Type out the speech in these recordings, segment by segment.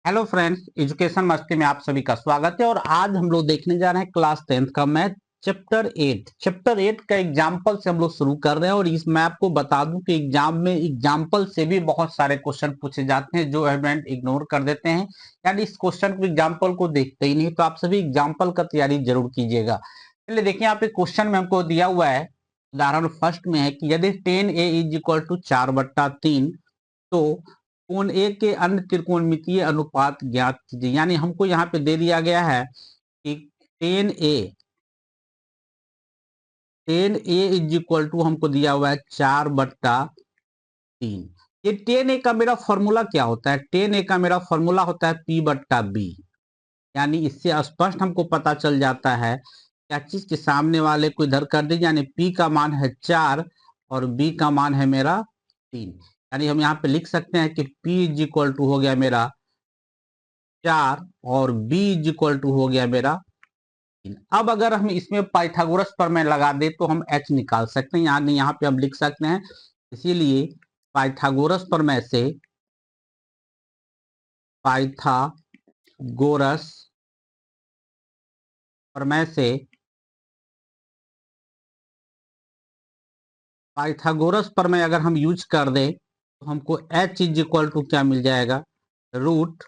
Hello friends, education मस्ती में आप सभी का स्वागत है। और आज हम लोग देखने जा रहे हैं क्लास 10th का मैथ चैप्टर 8 का एग्जाम्पल से हम लोग शुरू कर रहे हैं। और इस मैं आपको बता दूं कि एग्जाम में एग्जाम्पल से भी बहुत सारे क्वेश्चन पूछे जाते हैं जो स्टूडेंट इग्नोर कर देते हैं, यानी इस क्वेश्चन को एग्जाम्पल को देखते ही नहीं। तो आप सभी एग्जाम्पल का तैयारी जरूर कीजिएगा। चलिए देखिए, यहाँ पे क्वेश्चन में हमको दिया हुआ है, उदाहरण फर्स्ट में है कि यदि 10a इज इक्वल टू 4/3 तो कोण ए के अन्य त्रिकोणमितीय अनुपात ज्ञात कीजिए। यानी हमको यहाँ पे दे दिया गया है कि ten A ten A is equal to हमको दिया हुआ है 4/3। ये टेन ए का मेरा फॉर्मूला क्या होता है? टेन ए का मेरा फॉर्मूला होता है P/B। यानी इससे स्पष्ट हमको पता चल जाता है क्या चीज के सामने वाले को इधर कर दीजिए, यानी P का मान है 4 और B का मान है मेरा 3। यानी हम यहाँ पे लिख सकते हैं कि P इज इक्वल टू हो गया मेरा 4 और B इज इक्वल टू हो गया मेरा 3। अब अगर हम इसमें पाइथागोरस प्रमेय लगा दे तो हम H निकाल सकते हैं, यानी यहाँ पे हम लिख सकते हैं। इसीलिए पाइथागोरस प्रमेय से पाइथागोरस प्रमेय से पाइथागोरस प्रमेय अगर हम यूज कर दें तो हमको H इज इक्वल टू क्या मिल जाएगा? Root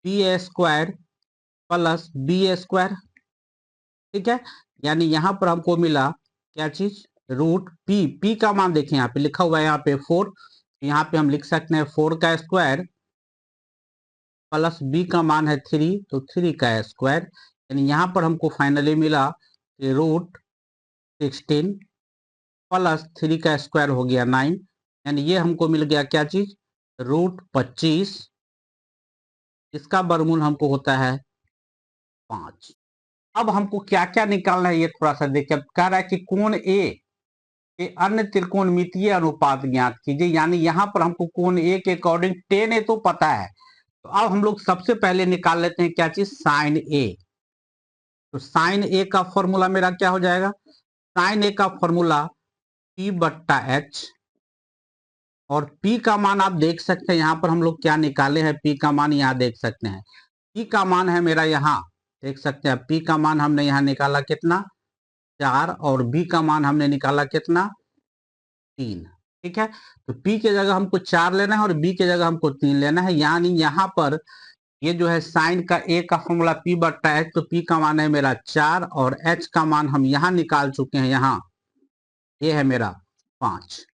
P² plus B²। ठीक है, यानी यहाँ पर हमको मिला क्या चीज? रूट पी का मान देखें, यहाँ पे लिखा हुआ है यहाँ पे 4। यहाँ पे हम लिख सकते हैं 4 का स्क्वायर प्लस बी का मान है 3, तो 3 का स्क्वायर। यानी यहाँ पर हमको फाइनली मिला कि रूट 16 प्लस 3 का स्क्वायर हो गया 9। यानी ये हमको मिल गया क्या चीज? रूट 25। इसका वर्गमूल हमको होता है 5। अब हमको क्या क्या निकालना है ये थोड़ा सा देखिए। अब कह रहा है कि कोण ए के अन्य त्रिकोणमितीय अनुपात ज्ञात कीजिए। यानी यहाँ पर हमको कोण ए के अकॉर्डिंग 10a तो पता है, तो अब हम लोग सबसे पहले निकाल लेते हैं क्या चीज? साइन ए। तो साइन ए का फॉर्मूला मेरा क्या हो जाएगा? साइन ए का फॉर्मूला P/H। और P का मान आप देख सकते हैं, यहाँ पर हम लोग क्या निकाले हैं? P का मान यहाँ देख सकते हैं। P का मान है मेरा यहाँ देख सकते हैं। P का मान हमने यहाँ निकाला कितना? 4। और B का मान हमने निकाला कितना? 3। ठीक है, तो P के जगह हमको 4 लेना है और B के जगह हमको 3 लेना है। यानी यहाँ पर ये जो है साइन का A का फॉर्मूला P/H, तो P का मान है मेरा 4 और H का मान हम यहाँ निकाल चुके हैं। यहाँ ये है मेरा 5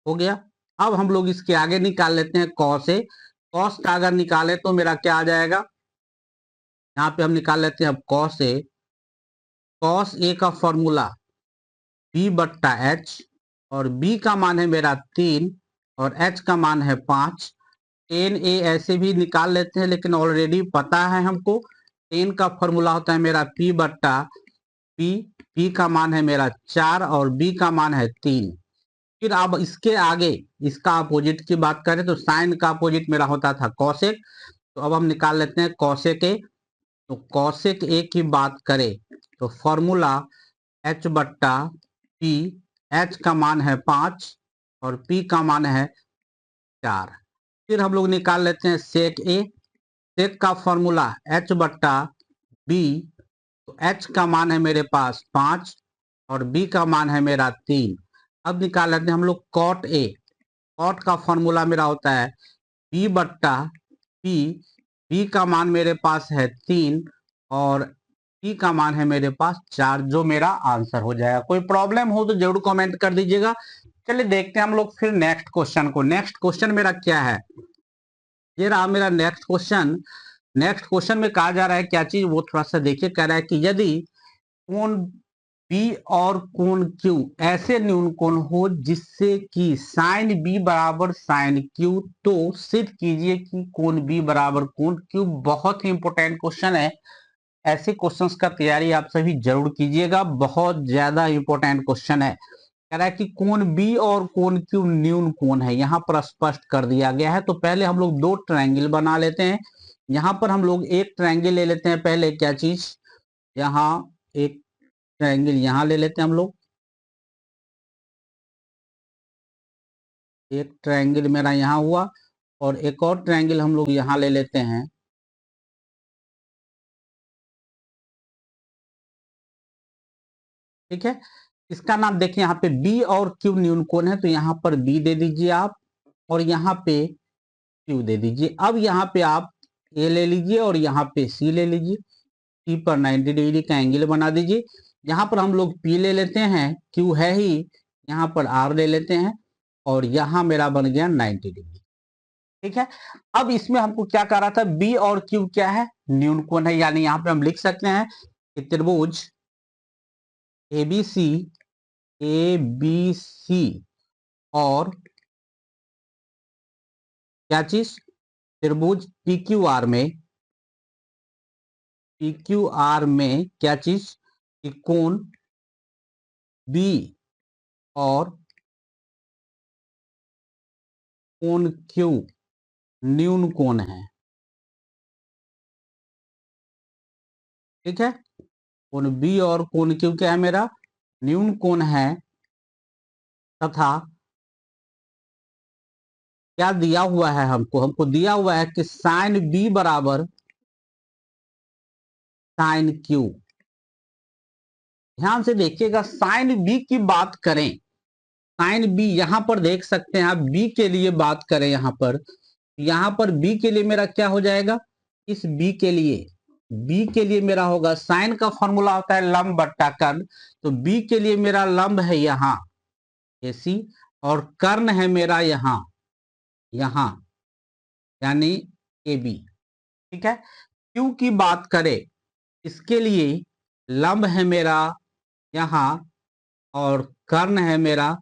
हो गया। अब हम लोग इसके आगे निकाल लेते हैं कॉस ए। कॉस का अगर निकाले तो मेरा क्या आ जाएगा? यहाँ पे हम निकाल लेते हैं अब कॉस ए। कॉस ए का फॉर्मूला P/H और B का मान है मेरा 3 और H का मान है 5। 10a ऐसे भी निकाल लेते हैं, लेकिन ऑलरेडी पता है हमको 10 का फॉर्मूला होता है मेरा P/P। P का मान है मेरा 4 और B का मान है 3। फिर अब इसके आगे इसका अपोजिट की बात करें तो साइन का अपोजिट मेरा होता था कॉसेक। तो अब हम निकाल लेते हैं कॉसेक ए। तो कॉसेक ए की बात करें तो फॉर्मूला H/P। H का मान है 5 और P का मान है 4। फिर हम लोग निकाल लेते हैं सेक ए। सेक का फॉर्मूला H/B। तो H का मान है मेरे पास 5 और B का मान है मेरा 3। अब निकाल लेते हैं हम लोग कॉट ए। कॉट का फॉर्मूला मेरा होता है P/P। B का मान मेरे पास है 3 और P का मान है मेरे पास 4, जो मेरा आंसर हो जाएगा। कोई प्रॉब्लम हो तो जरूर कमेंट कर दीजिएगा। चलिए देखते हैं हम लोग फिर नेक्स्ट क्वेश्चन को। नेक्स्ट क्वेश्चन मेरा क्या है? ये रहा मेरा नेक्स्ट क्वेश्चन। नेक्स्ट क्वेश्चन में कहा जा रहा है क्या चीज, वो थोड़ा सा देखिए। कह रहा है कि यदि कोण बी और कोण क्यू ऐसे न्यून कोण हो जिससे कि साइन बी बराबर साइन क्यू, तो सिद्ध कीजिए कि कोण बी बराबर कोण क्यू। बहुत ही इंपॉर्टेंट क्वेश्चन है। ऐसे क्वेश्चंस का तैयारी आप सभी जरूर कीजिएगा, बहुत ज्यादा इंपॉर्टेंट क्वेश्चन है। कह रहा है कि कोण बी और कोण क्यू न्यून कोण है, यहाँ पर स्पष्ट कर दिया गया है। तो पहले हम लोग दो ट्रायंगल बना लेते हैं। यहाँ पर हम लोग एक ट्रायंगल ले लेते हैं पहले। क्या चीज? यहाँ एक ट्रायंगल यहाँ ले लेते हैं हम लोग। एक ट्रायंगल मेरा यहाँ हुआ और एक और ट्रायंगल हम लोग यहाँ ले लेते हैं, ठीक है। इसका नाम देखिए यहाँ पे बी और क्यू न्यून कोण है, तो यहाँ पर बी दे दीजिए आप और यहाँ पे क्यू दे दीजिए। अब यहाँ पे आप ए ले लीजिए और यहाँ पे सी ले लीजिए, सी पर 90 डिग्री का एंगल बना दीजिए। यहाँ पर हम लोग पी ले लेते हैं, क्यू है ही, यहाँ पर आर ले लेते हैं और यहाँ मेरा बन गया 90 डिग्री, ठीक है। अब इसमें हमको क्या कर रहा था, बी और क्यू क्या है, न्यून कोण है, यानी यहाँ पे हम लिख सकते हैं कि त्रिभुज एबीसी एबीसी और क्या चीज, त्रिभुज पीक्यूआर में, पीक्यूआर में क्या चीज कि कोण बी और कोण क्यू न्यून कोण है, ठीक है। कोण बी और कोण क्यू क्या है, मेरा न्यून कोण है, तथा क्या दिया हुआ है हमको, हमको दिया हुआ है कि साइन बी बराबर साइन क्यू। ध्यान से देखिएगा, साइन बी की बात करें, साइन बी यहां पर देख सकते हैं आप, बी के लिए बात करें यहां पर बी के लिए मेरा क्या हो जाएगा, इस बी के लिए मेरा होगा, साइन का फॉर्मूला होता है लंब बट्टा कर्ण, तो बी के लिए मेरा लंब है यहाँ एसी और कर्ण है मेरा यहाँ यहाँ यानी ए बी, ठीक है। क्यू की बात करें, इसके लिए लंब है मेरा यहाँ और कर्ण है मेरा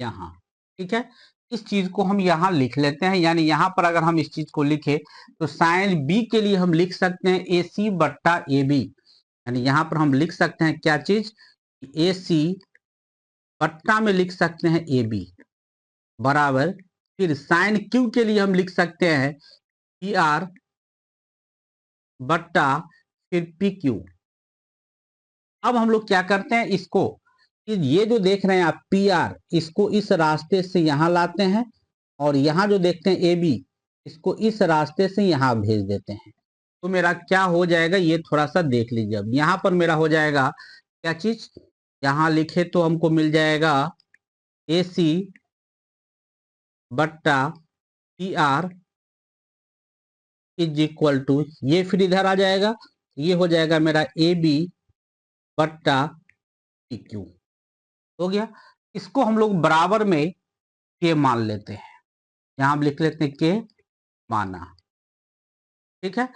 यहाँ, ठीक है। इस चीज को हम यहाँ लिख लेते हैं, यानी यहाँ पर अगर हम इस चीज को लिखे तो साइन बी के लिए हम लिख सकते हैं ए सी बट्टा ए बी, यानी यहाँ पर हम लिख सकते हैं क्या चीज, ए सी बट्टा में लिख सकते हैं ए बी बराबर, फिर साइन क्यू के लिए हम लिख सकते हैं पी आर बट्टा फिर पी क्यू। अब हम लोग क्या करते हैं, इसको ये जो देख रहे हैं आप पी आर, इसको इस रास्ते से यहां लाते हैं और यहाँ जो देखते हैं ए बी, इसको इस रास्ते से यहाँ भेज देते हैं, तो मेरा क्या हो जाएगा ये थोड़ा सा देख लीजिए। अब यहाँ पर मेरा हो जाएगा क्या चीज, यहाँ लिखे तो हमको मिल जाएगा ए सी बट्टा P R is equal to, ये फिर इधर आ जाएगा, ये हो जाएगा मेरा ए बी बट्टा पी क्यू, हो गया। इसको हम लोग बराबर में के मान लेते हैं, यहां हम लिख लेते हैं के माना, ठीक है।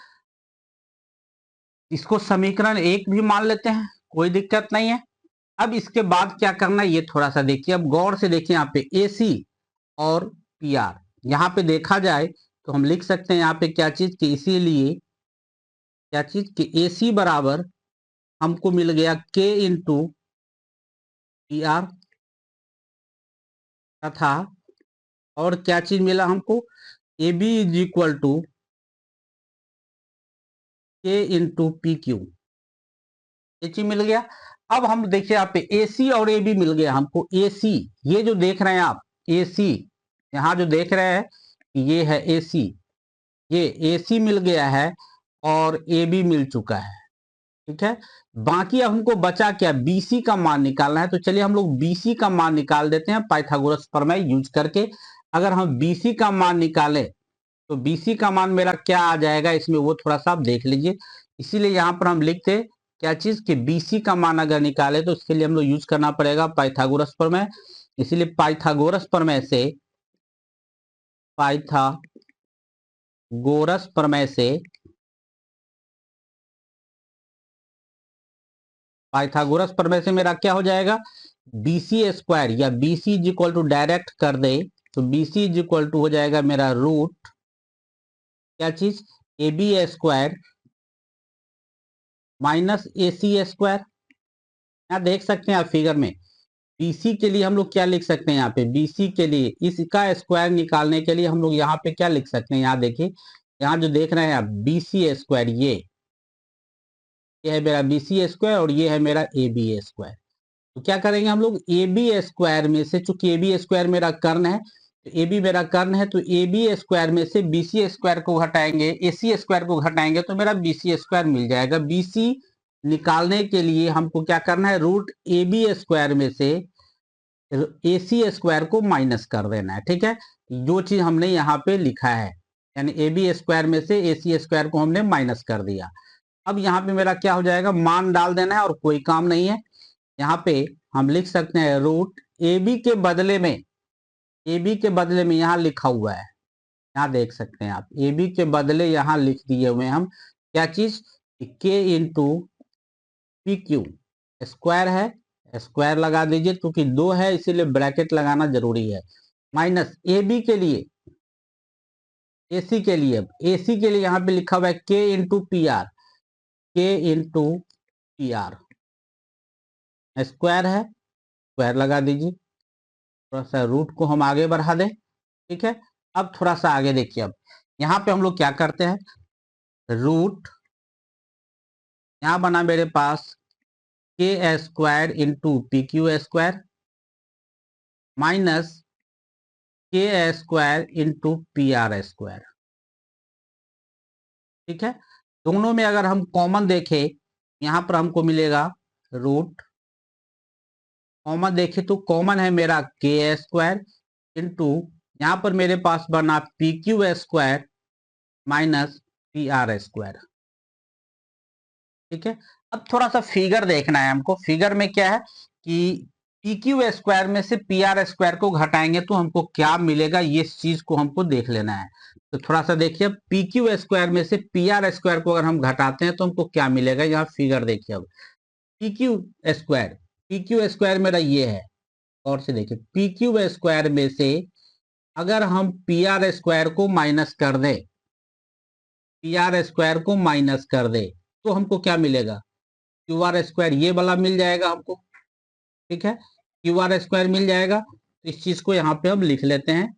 इसको समीकरण एक भी मान लेते हैं, कोई दिक्कत नहीं है। अब इसके बाद क्या करना है ये थोड़ा सा देखिए, अब गौर से देखिए यहाँ पे ए सी और पी आर, यहाँ पे देखा जाए तो हम लिख सकते हैं यहाँ पे क्या चीज कि इसीलिए क्या चीज कि ए सी बराबर हमको मिल गया के इंटू पी आर, तथा और क्या चीज मिला हमको, A B is equal to K into P Q, ये चीज मिल गया। अब हम देखिए यहाँ पे ए सी और ए बी मिल गया हमको, ए सी ये जो देख रहे हैं आप ए सी, यहाँ जो देख रहे हैं ये है ए सी, ये ए सी मिल गया है और ए बी मिल चुका है, ठीक है। बाकी अब हमको बचा क्या, बीसी का मान निकालना है, तो चलिए हम लोग बीसी का मान निकाल देते हैं पाइथागोरस प्रमेय यूज करके। अगर हम बीसी का मान निकालें तो बीसी का मान मेरा क्या आ जाएगा इसमें, वो थोड़ा सा आप देख लीजिए। इसीलिए यहाँ पर हम लिखते क्या चीज कि बीसी का मान अगर निकाले तो इसके लिए हम लोग यूज करना पड़ेगा पाइथागोरस प्रमेय। इसीलिए पाइथागोरस प्रमेय से पाइथागोरस प्रमेय से मेरा क्या हो जाएगा, बीसी स्क्वायर या BC is equal to direct कर दे तो बीसी इज इक्वल टू हो जाएगा मेरा रूट क्या चीज A B square minus A C square. यहाँ देख सकते हैं आप फिगर में, बीसी के लिए हम लोग क्या लिख सकते हैं, यहाँ पे बीसी के लिए इसका स्क्वायर निकालने के लिए हम लोग यहाँ पे क्या लिख सकते हैं, यहाँ देखिए, यहाँ जो देख रहे हैं आप बीसी स्क्वायर, ये है मेरा बीसी स्क्वायर और ये है मेरा ए बी स्क्वायर। तो क्या करेंगे हम लोग ए बी स्क्वायर में से, चूंकि ए बी स्क्वायर मेरा कर्ण है, तो ए बी मेरा कर्ण है, तो ए बी स्क्वायर में से बी सी स्क्वायर को घटाएंगे, ए सी स्क्वायर को घटाएंगे तो मेरा बी सी स्क्वायर मिल जाएगा। बी सी निकालने के लिए हमको क्या करना है, रूट ए बी स्क्वायर में से ए सी स्क्वायर को माइनस कर देना है। ठीक है, जो चीज हमने यहाँ पे लिखा है, यानी ए बी स्क्वायर में से ए सी स्क्वायर को हमने माइनस कर दिया। अब यहाँ पे मेरा क्या हो जाएगा, मान डाल देना है और कोई काम नहीं है। यहाँ पे हम लिख सकते हैं रूट ए बी के बदले में, ए बी के बदले में यहाँ लिखा हुआ है, यहाँ देख सकते हैं आप, ए बी के बदले यहाँ लिख दिए हुए हम क्या चीज, के इंटू पी क्यू, स्क्वायर है, स्क्वायर लगा दीजिए क्योंकि दो है इसीलिए ब्रैकेट लगाना जरूरी है, माइनस ए बी के लिए, एसी के लिए, एसी के लिए यहाँ पे लिखा हुआ है के इंटू पी आर, के इंटू पी आर, स्क्वायर है, स्क्वायर लगा दीजिए, थोड़ा सा रूट को हम आगे बढ़ा दें। ठीक है, अब थोड़ा सा आगे देखिए, अब यहाँ पे हम लोग क्या करते हैं, रूट यहाँ बना मेरे पास K square into P Q square minus K square into P R square. ठीक है, दोनों में अगर हम कॉमन देखें, यहाँ पर हमको मिलेगा रूट, कॉमन देखें तो कॉमन है मेरा के स्क्वायर इंटू यहाँ पर मेरे पास बना P Q square minus P R square. ठीक है, अब थोड़ा सा फिगर देखना है हमको, फिगर में क्या है कि पी क्यू स्क्वायर में से पी आर स्क्वायर को घटाएंगे तो हमको क्या मिलेगा, ये चीज को हमको देख लेना है। तो थोड़ा सा देखिए, पी क्यू स्क्वायर में से पी आर स्क्वायर को अगर हम घटाते हैं तो हमको क्या मिलेगा, यहाँ फिगर देखिए, अब P Q square, P Q square मेरा ये है, और से देखिए पी क्यू स्क्वायर में से अगर हम पी आर स्क्वायर को माइनस कर दें, पी आर स्क्वायर को माइनस कर दे तो हमको क्या मिलेगा, क्यू आर स्क्वायर ये वाला मिल जाएगा हमको। ठीक है, क्यू आर स्क्वायर मिल जाएगा, तो इस चीज को यहाँ पे हम लिख लेते हैं।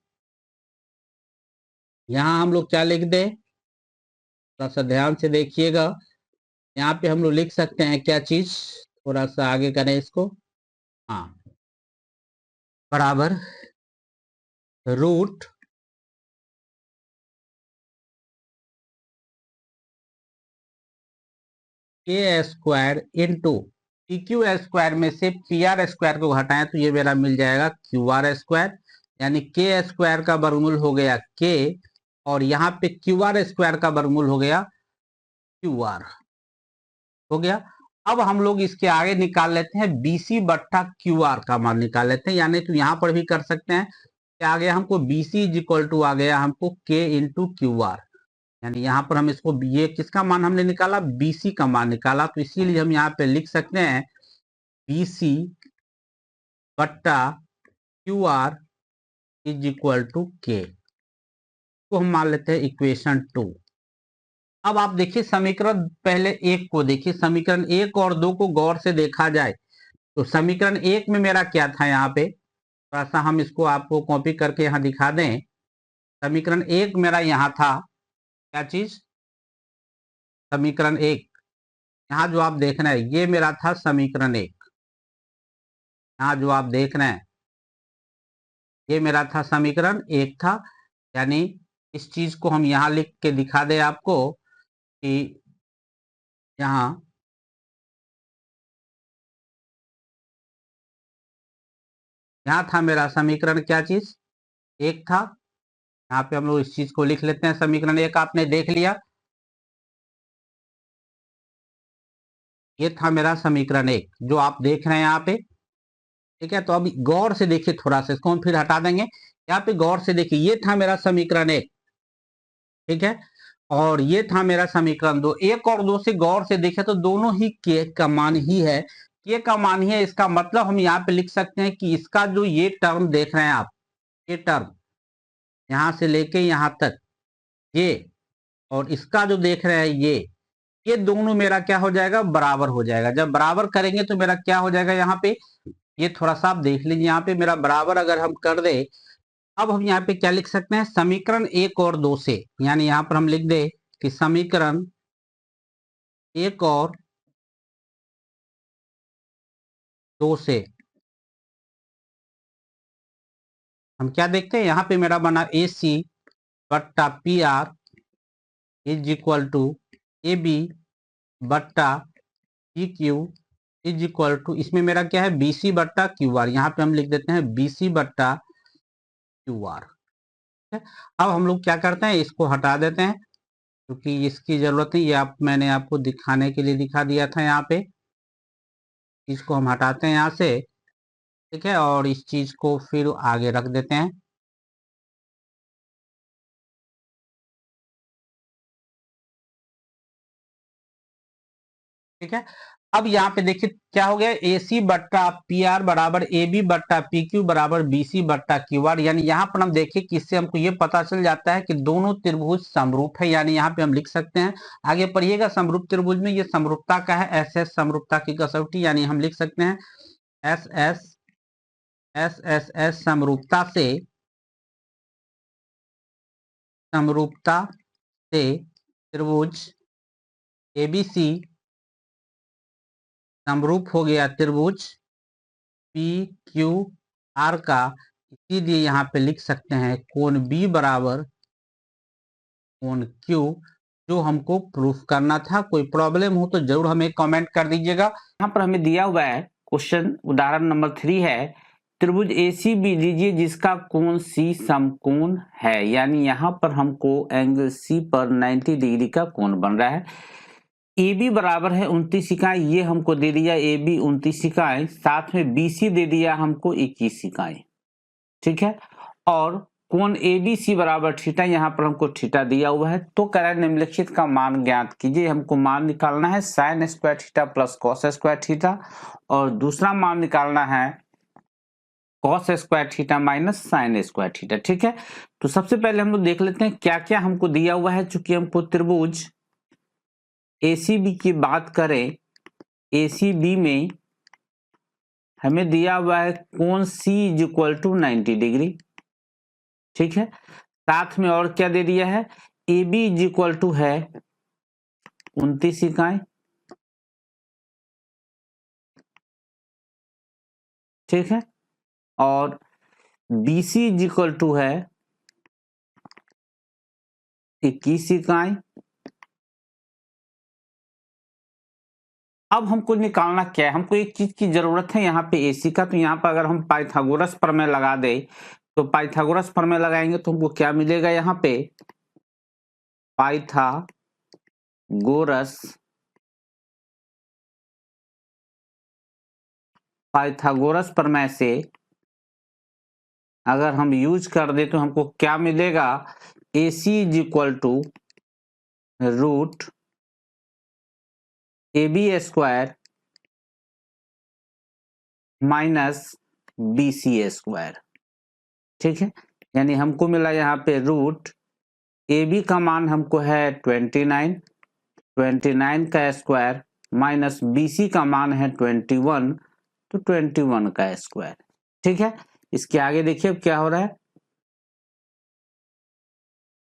यहाँ हम लोग क्या लिख दें, थोड़ा सा ध्यान से देखिएगा, यहाँ पे हम लोग लिख सकते हैं क्या चीज, थोड़ा सा आगे करें इसको, हाँ, बराबर रूट के square into P Q square में से पी आर स्क्वायर को घटाएं तो ये मेरा मिल जाएगा क्यू आर स्क्वायर, यानी के स्क्वायर का वर्गमूल हो गया के, और यहाँ पे क्यू आर स्क्वायर का वर्गमूल हो गया क्यू आर, हो गया। अब हम लोग इसके आगे निकाल लेते हैं बी सी बट्टा क्यू आर का मान निकाल लेते हैं, यानी तो यहाँ पर भी कर सकते हैं, क्या आ गया हमको, B C is equal to आ गया हमको के इंटू क्यू आर, यानी यहाँ पर हम इसको, ये किसका मान हमने निकाला, बीसी का मान निकाला, तो इसीलिए हम यहाँ पे लिख सकते हैं बीसी बट्टा Q R is equal to K, को हम मान लेते हैं इक्वेशन 2। अब आप देखिए समीकरण पहले एक को देखिए, समीकरण एक और दो को गौर से देखा जाए तो समीकरण एक में मेरा क्या था, यहाँ पे थोड़ा सा हम इसको आपको कॉपी करके यहाँ दिखा दें, समीकरण एक मेरा यहाँ था क्या चीज, समीकरण एक, यहाँ जो आप देख रहे हैं ये मेरा था समीकरण एक, यहाँ जो आप देख रहे हैं ये मेरा था समीकरण एक था, यानी इस चीज को हम यहाँ लिख के दिखा दे आपको कि यहाँ यहाँ था मेरा समीकरण क्या चीज, एक था, यहाँ पे हम लोग इस चीज को लिख लेते हैं, समीकरण एक आपने देख लिया, ये था मेरा समीकरण एक जो आप देख रहे हैं यहाँ पे। ठीक है, तो अब गौर से देखिए, थोड़ा सा इसको हम फिर हटा देंगे, यहाँ पे गौर से देखिए, ये था मेरा समीकरण एक। ठीक है, और ये था मेरा समीकरण दो, एक और दो से गौर से देखे तो दोनों ही के का मान ही है, के का मान ही है, इसका मतलब हम यहाँ पे लिख सकते हैं कि इसका जो ये टर्म देख रहे हैं आप, ये टर्म यहाँ से लेके यहाँ तक ये, और इसका जो देख रहे हैं ये दोनों मेरा क्या हो जाएगा, बराबर हो जाएगा। जब बराबर करेंगे तो मेरा क्या हो जाएगा, यहाँ पे ये थोड़ा सा आप देख लीजिए, यहाँ पे मेरा बराबर अगर हम कर दे, अब हम यहाँ पे क्या लिख सकते हैं, समीकरण एक और दो से, यानी यहाँ पर हम लिख दे कि समीकरण एक और दो से हम क्या देखते हैं यहाँ पे मेरा बना AC बट्टा PR is equal to AB बट्टा PQ इज इक्वल टू, इसमें मेरा क्या है BC बट्टा QR, यहाँ पे हम लिख देते हैं BC बट्टा QR। अब हम लोग क्या करते हैं, इसको हटा देते हैं क्योंकि इसकी जरूरत नहीं, ये मैंने आपको दिखाने के लिए दिखा दिया था। यहाँ पे इसको हम हटाते हैं यहाँ से, ठीक है, और इस चीज को फिर आगे रख देते हैं। ठीक है, अब यहाँ पे देखिए क्या हो गया, AC बट्टा PR बराबर AB बट्टा PQ बराबर BC बट्टा QR। यानी यहाँ पर हम देखिए कि इससे हमको ये पता चल जाता है कि दोनों त्रिभुज समरूप है। यानी यहाँ पे हम लिख सकते हैं, आगे पढ़िएगा समरूप त्रिभुज में ये समरूपता का है, SS समरूपता की कसौटी। यानी हम लिख सकते हैं SSS समरूपता से त्रिभुज ABC समरूप हो गया त्रिभुज PQR का। इसीलिए यहाँ पे लिख सकते हैं कोण B बराबर कोण Q, जो हमको प्रूफ करना था। कोई प्रॉब्लम हो तो जरूर हमें कमेंट कर दीजिएगा। यहाँ पर हमें दिया हुआ है क्वेश्चन, उदाहरण नंबर 3 है, त्रिभुज ACB लीजिए जिसका कोण C समकोण है। यानी यहाँ पर हमको एंगल C पर 90 डिग्री का कोण बन रहा है। AB बराबर है 29 इकाई, ये हमको दे दिया AB 29 इकाई, साथ में BC दे दिया हमको 21 इकाई। ठीक है, और कोण ABC बराबर थीटा, यहाँ पर हमको थीटा दिया हुआ है। तो कह रहा है निम्नलिखित का मान ज्ञात कीजिए। हमको मान निकालना है sine square theta plus cos square theta, और दूसरा मान निकालना है cos square theta minus sine square theta. ठीक है, तो सबसे पहले हम लोग देख लेते हैं क्या क्या हमको दिया हुआ है। चूंकि हमको त्रिभुज ACB की बात करें, ACB में हमें दिया हुआ है कोण C is equal to 90 degree. ठीक है, साथ में और क्या दे दिया है, AB इज इक्वल टू है 29 इकाई। ठीक है, और BC इज इक्वल टू है 21 इकाई। अब हमको निकालना क्या है, हमको एक चीज की जरूरत है यहाँ पे AC का। तो यहाँ पर अगर हम पाइथागोरस प्रमेय लगा दे, तो पाइथागोरस प्रमेय लगाएंगे तो हमको क्या मिलेगा, यहाँ पे पाइथागोरस प्रमेय से अगर हम यूज कर दे तो हमको क्या मिलेगा, AC is equal to root AB square minus BC square. ठीक है, यानी हमको मिला यहाँ पे रूट AB का मान हमको है 29 का स्क्वायर माइनस BC का मान है 21, तो 21 का स्क्वायर। ठीक है, इसके आगे देखिए अब क्या हो रहा है,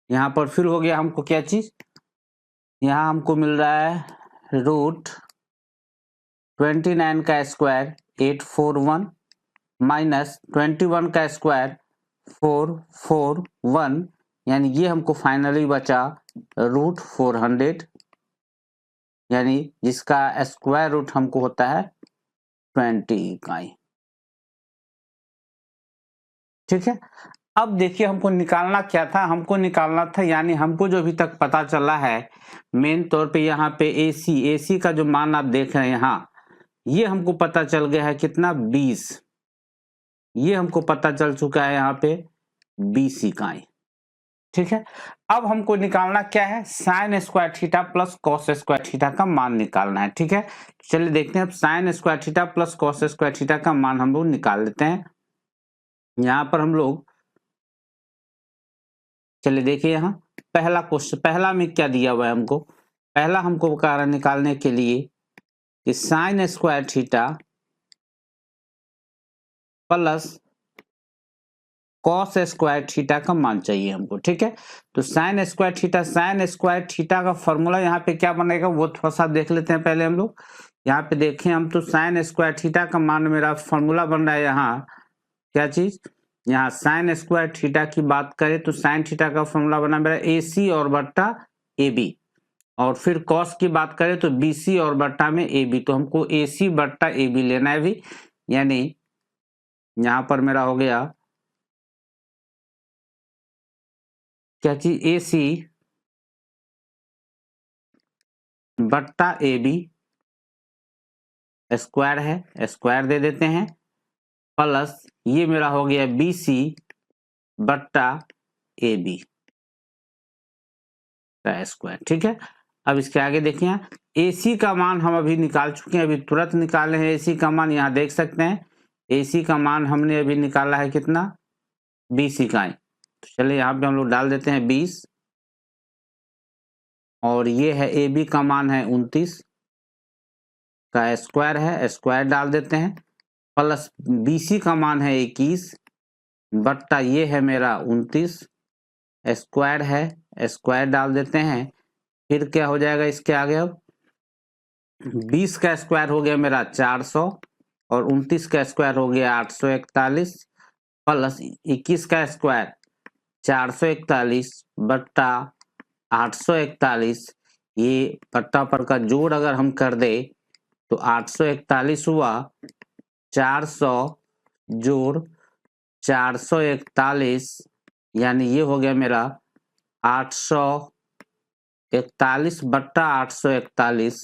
यहाँ पर फिर हो गया हमको क्या चीज, यहाँ हमको मिल रहा है रूट 29 का स्क्वायर 841 माइनस 21 का स्क्वायर 441, यानी ये हमको फाइनली बचा रूट 400, यानी जिसका स्क्वायर रूट हमको होता है 20 इकाई। ठीक है, अब देखिए हमको निकालना क्या था, हमको निकालना था, यानी हमको जो अभी तक पता चला है मेन तौर पे यहाँ पे AC का जो मान आप देख रहे हैं यहाँ, ये हमको पता चल गया है कितना 20, ये हमको पता चल चुका है यहाँ पे 20 इकाई। ठीक है, अब हमको निकालना क्या है, sine square theta plus cos square theta का मान निकालना है। ठीक है, चलिए देखते हैं, अब sine square theta plus cos square theta का मान हम लोग निकाल लेते हैं। यहाँ पर हम लोग चलिए देखिए, यहाँ पहला क्वेश्चन, पहला में क्या दिया हुआ है हमको, पहला हमको कारण निकालने के लिए कि sine square theta plus cos square theta का मान चाहिए हमको। ठीक है, तो साइन स्क्वायर थीटा का फॉर्मूला यहाँ पे क्या बनेगा वो थोड़ा सा देख लेते हैं पहले हम लोग। यहाँ पे देखें हम, तो साइन स्क्वायर थीटा का मान मेरा फॉर्मूला बन रहा है यहाँ क्या चीज, यहाँ साइन स्क्वायर थीटा की बात करें तो साइन थीटा का फॉर्मूला बना मेरा AC और बट्टा AB, और फिर कॉस की बात करें तो BC और बट्टा में AB, तो हमको AC बट्टा AB लेना है भी, यानी यहाँ पर मेरा हो गया क्या चीज, AC बट्टा AB स्क्वायर है, स्क्वायर दे देते हैं, प्लस ये मेरा हो गया BC बट्टा AB का स्क्वायर। ठीक है, अब इसके आगे देखिए, AC का मान हम अभी निकाल चुके हैं, अभी तुरंत निकाले हैं AC का मान, यहाँ देख सकते हैं AC का मान हमने अभी निकाला है कितना, 20 इकाई। तो चलिए यहाँ पे हम लोग डाल देते हैं 20, और ये है AB का मान है 29 का स्क्वायर है, स्क्वायर डाल देते हैं, प्लस BC का मान है 21 बट्टा ये है मेरा 29 स्क्वायर है, स्क्वायर डाल देते हैं, फिर क्या हो जाएगा इसके आगे, अब 20 का स्क्वायर हो गया मेरा 400 और 29 का स्क्वायर हो गया 841 प्लस 21 का स्क्वायर 441 बट्टा 841, ये बट्टा पर का जोड़ अगर हम कर दे तो 841 हुआ, 400 जोड़ 441, यानी ये हो गया मेरा 841 बट्टा 841,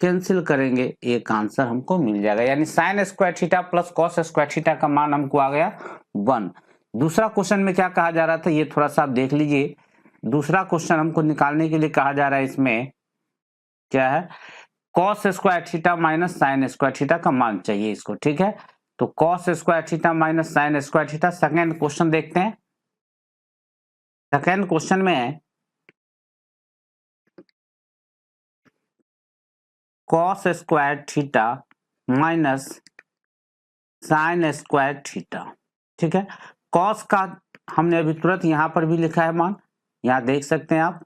कैंसिल करेंगे, एक आंसर हमको मिल जाएगा, यानी sine square theta plus cos square theta का मान हमको आ गया 1। दूसरा क्वेश्चन में क्या कहा जा रहा था, ये थोड़ा सा आप देख लीजिए। दूसरा क्वेश्चन हमको निकालने के लिए कहा जा रहा है, इसमें क्या है, cos square theta minus sine square theta का मान चाहिए इसको। ठीक है, तो cos square theta minus sine square theta, second question देखते हैं। सेकेंड क्वेश्चन में cos square theta minus sine square theta. ठीक है, कॉस का हमने अभी तुरंत यहां पर भी लिखा है मान, यहां देख सकते हैं आप,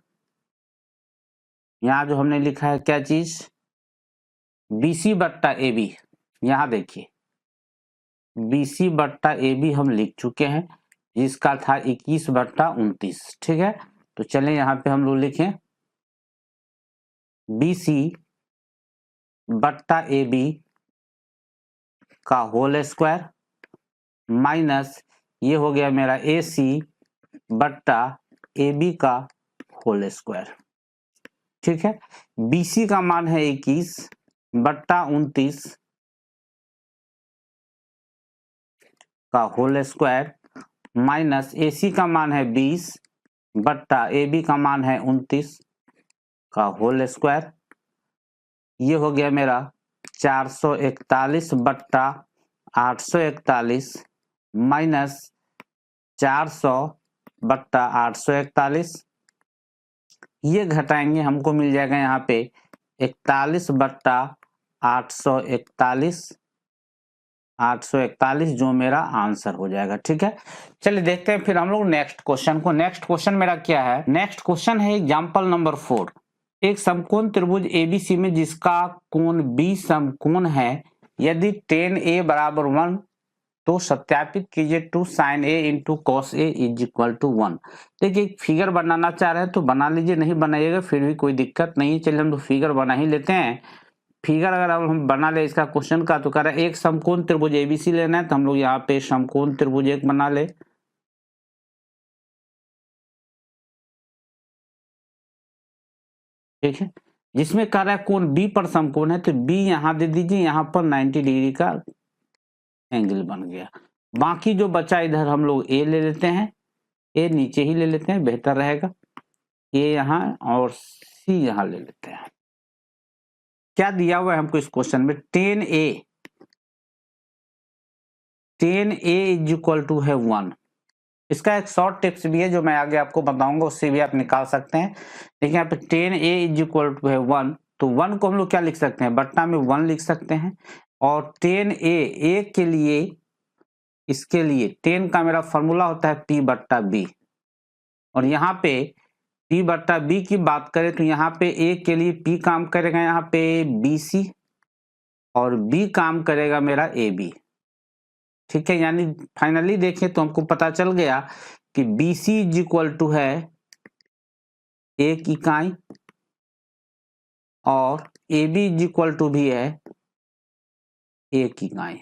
यहां जो हमने लिखा है क्या चीज, BC बट्टा AB, यहां देखिए BC बट्टा AB हम लिख चुके हैं, जिसका था 21 बट्टा 29। ठीक है, तो चलें यहाँ पे हम लोग लिखें BC बट्टा AB का होल स्क्वायर माइनस ये हो गया मेरा AC बट्टा AB का होल स्क्वायर। ठीक है, BC का मान है 21 बट्टा 29 का होल स्क्वायर माइनस AC का मान है 20 बट्टा AB का मान है 29 का होल स्क्वायर, ये हो गया मेरा 441 बट्टा 841 माइनस 400 बट्टा 841, ये घटाएंगे हमको मिल जाएगा यहाँ पे 41 बट्टा 841, 841 जो मेरा आंसर हो जाएगा। ठीक है, चलिए देखते हैं फिर हम लोग नेक्स्ट क्वेश्चन को। नेक्स्ट क्वेश्चन मेरा क्या है, नेक्स्ट क्वेश्चन है एग्जांपल नंबर 4। एक समकोण त्रिभुज ABC में जिसका कोण B समकोण है, यदि tan A बराबर 1 तो सत्यापित कीजिए 2 sin A into cos A is equal to 1। देखिए फिगर बनाना चाह रहे हैं तो बना लीजिए, नहीं बनाइएगा फिर भी कोई दिक्कत नहीं है। चलिए हम तो फिगर बना ही लेते हैं। फिगर अगर हम बना ले इसका क्वेश्चन का, तो कह रहा है एक समकोण त्रिभुज ABC लेना है, तो हम लोग यहाँ पे समकोण त्रिभुज एक बना ले। ठीक है, जिसमें कह रहा है कोण B पर समकोण है, तो B यहाँ दे दीजिए, यहाँ पर 90 डिग्री का एंगल बन गया। बाकी जो बचा इधर हम लोग A ले लेते हैं, A नीचे ही ले लेते हैं, बेहतर रहेगा। A यहाँ और C यहाँ ले लेते हैं। क्या दिया हुआ है हमको इस क्वेश्चन में, tan A is equal to है 1। इसका एक शॉर्ट टिप्स भी है जो मैं आगे आपको बताऊंगा, उससे भी आप निकाल सकते हैं। देखिए यहाँ पे tan A is equal to है 1, तो 1 को हम लोग क्या लिख सकते हैं, बट्टा में 1 लिख सकते हैं। और tan A के लिए, इसके लिए tan का मेरा फॉर्मूला होता है P बट्टा B, और यहाँ पे P बट्टा B की बात करें तो यहाँ पे A के लिए P काम करेगा यहाँ पे BC, और B काम करेगा मेरा AB। ठीक है, यानी फाइनली देखें तो हमको पता चल गया कि BC इज इक्वल टू है 1 इकाई और AB इज इक्वल टू भी है 1 इकाई।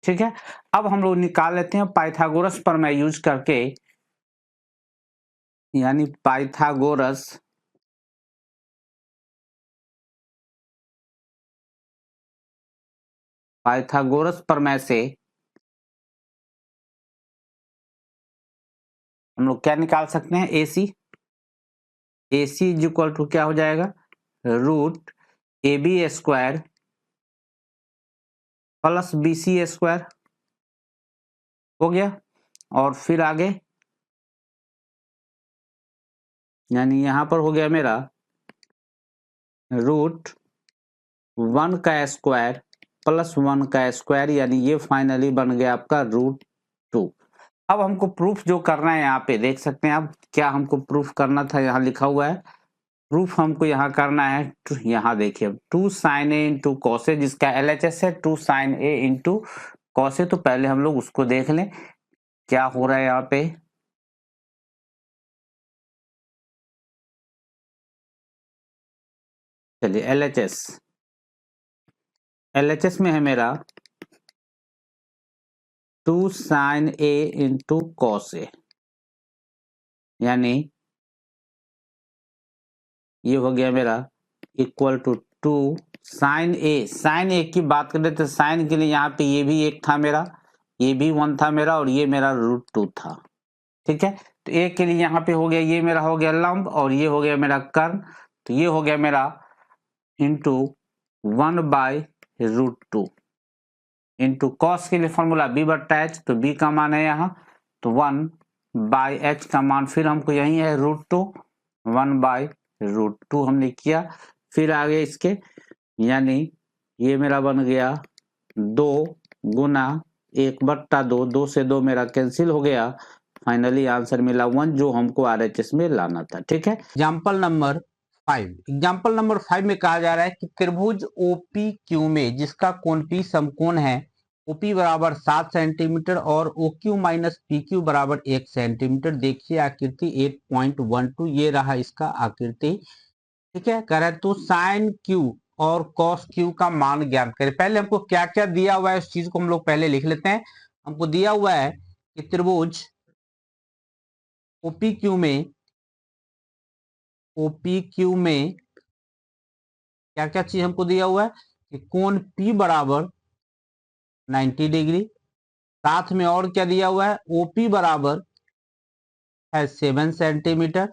ठीक है, अब हम लोग निकाल लेते हैं पाइथागोरस प्रमेय यूज करके, यानी पाइथागोरस प्रमेय से हम लोग क्या निकाल सकते हैं, AC इज इक्वल टू क्या हो जाएगा, root AB square plus BC square हो गया। और फिर आगे यानी यहां पर हो गया मेरा रूट 1 का स्क्वायर प्लस 1 का स्क्वायर, यानी ये फाइनली बन गया आपका रूट 2। अब हमको प्रूफ जो करना है, यहाँ पे देख सकते हैं आप क्या हमको प्रूफ करना था, यहाँ लिखा हुआ है प्रूफ हमको यहाँ करना है। यहाँ देखिए 2 sin A into cos A, जिसका LHS है 2 sin A into cos A. तो पहले हम लोग उसको देख लें क्या हो रहा है यहाँ पे। चलिए LHS में है मेरा 2 sin A into cos A, यानी ये हो गया मेरा इक्वल टू 2 sin A की बात करें तो साइन के लिए यहाँ पे ये भी 1 था मेरा, ये भी 1 था मेरा और ये मेरा रूट 2 था। ठीक है, तो A के लिए यहाँ पे हो गया, ये मेरा हो गया लंब और ये हो गया मेरा कर्ण, तो ये हो गया मेरा into 1 by root 2 into cos के लिए फॉर्मूला B/H, तो B का मान है यहाँ, तो 1 बाय H का मान फिर हमको यही है रूट 2, 1 बाय रूट 2 हमने किया। फिर आगे इसके यानी ये मेरा बन गया 2 गुना 1/2, 2 से 2 मेरा कैंसिल हो गया, फाइनली आंसर मिला 1, जो हमको RHS में लाना था। ठीक है, एग्जाम्पल नंबर 5 में कहा जा रहा है कि त्रिभुज OPQ में जिसका कोण P समकोण है, OP बराबर 7 सेंटीमीटर और OQ माइनस PQ बराबर 1 सेंटीमीटर। देखिए आकृति 8.12, ये रहा इसका आकृति। ठीक है, कह रहा है तो साइन Q और कॉस Q का मान ज्ञात करें। पहले हमको क्या क्या दिया हुआ है उस चीज को हम लोग पहले लिख लेते हैं। हमको दिया हुआ है कि त्रिभुज OPQ में क्या क्या चीज हमको दिया हुआ है कि कोण P बराबर 90 डिग्री, साथ में और क्या दिया हुआ है, OP बराबर है 7 सेंटीमीटर।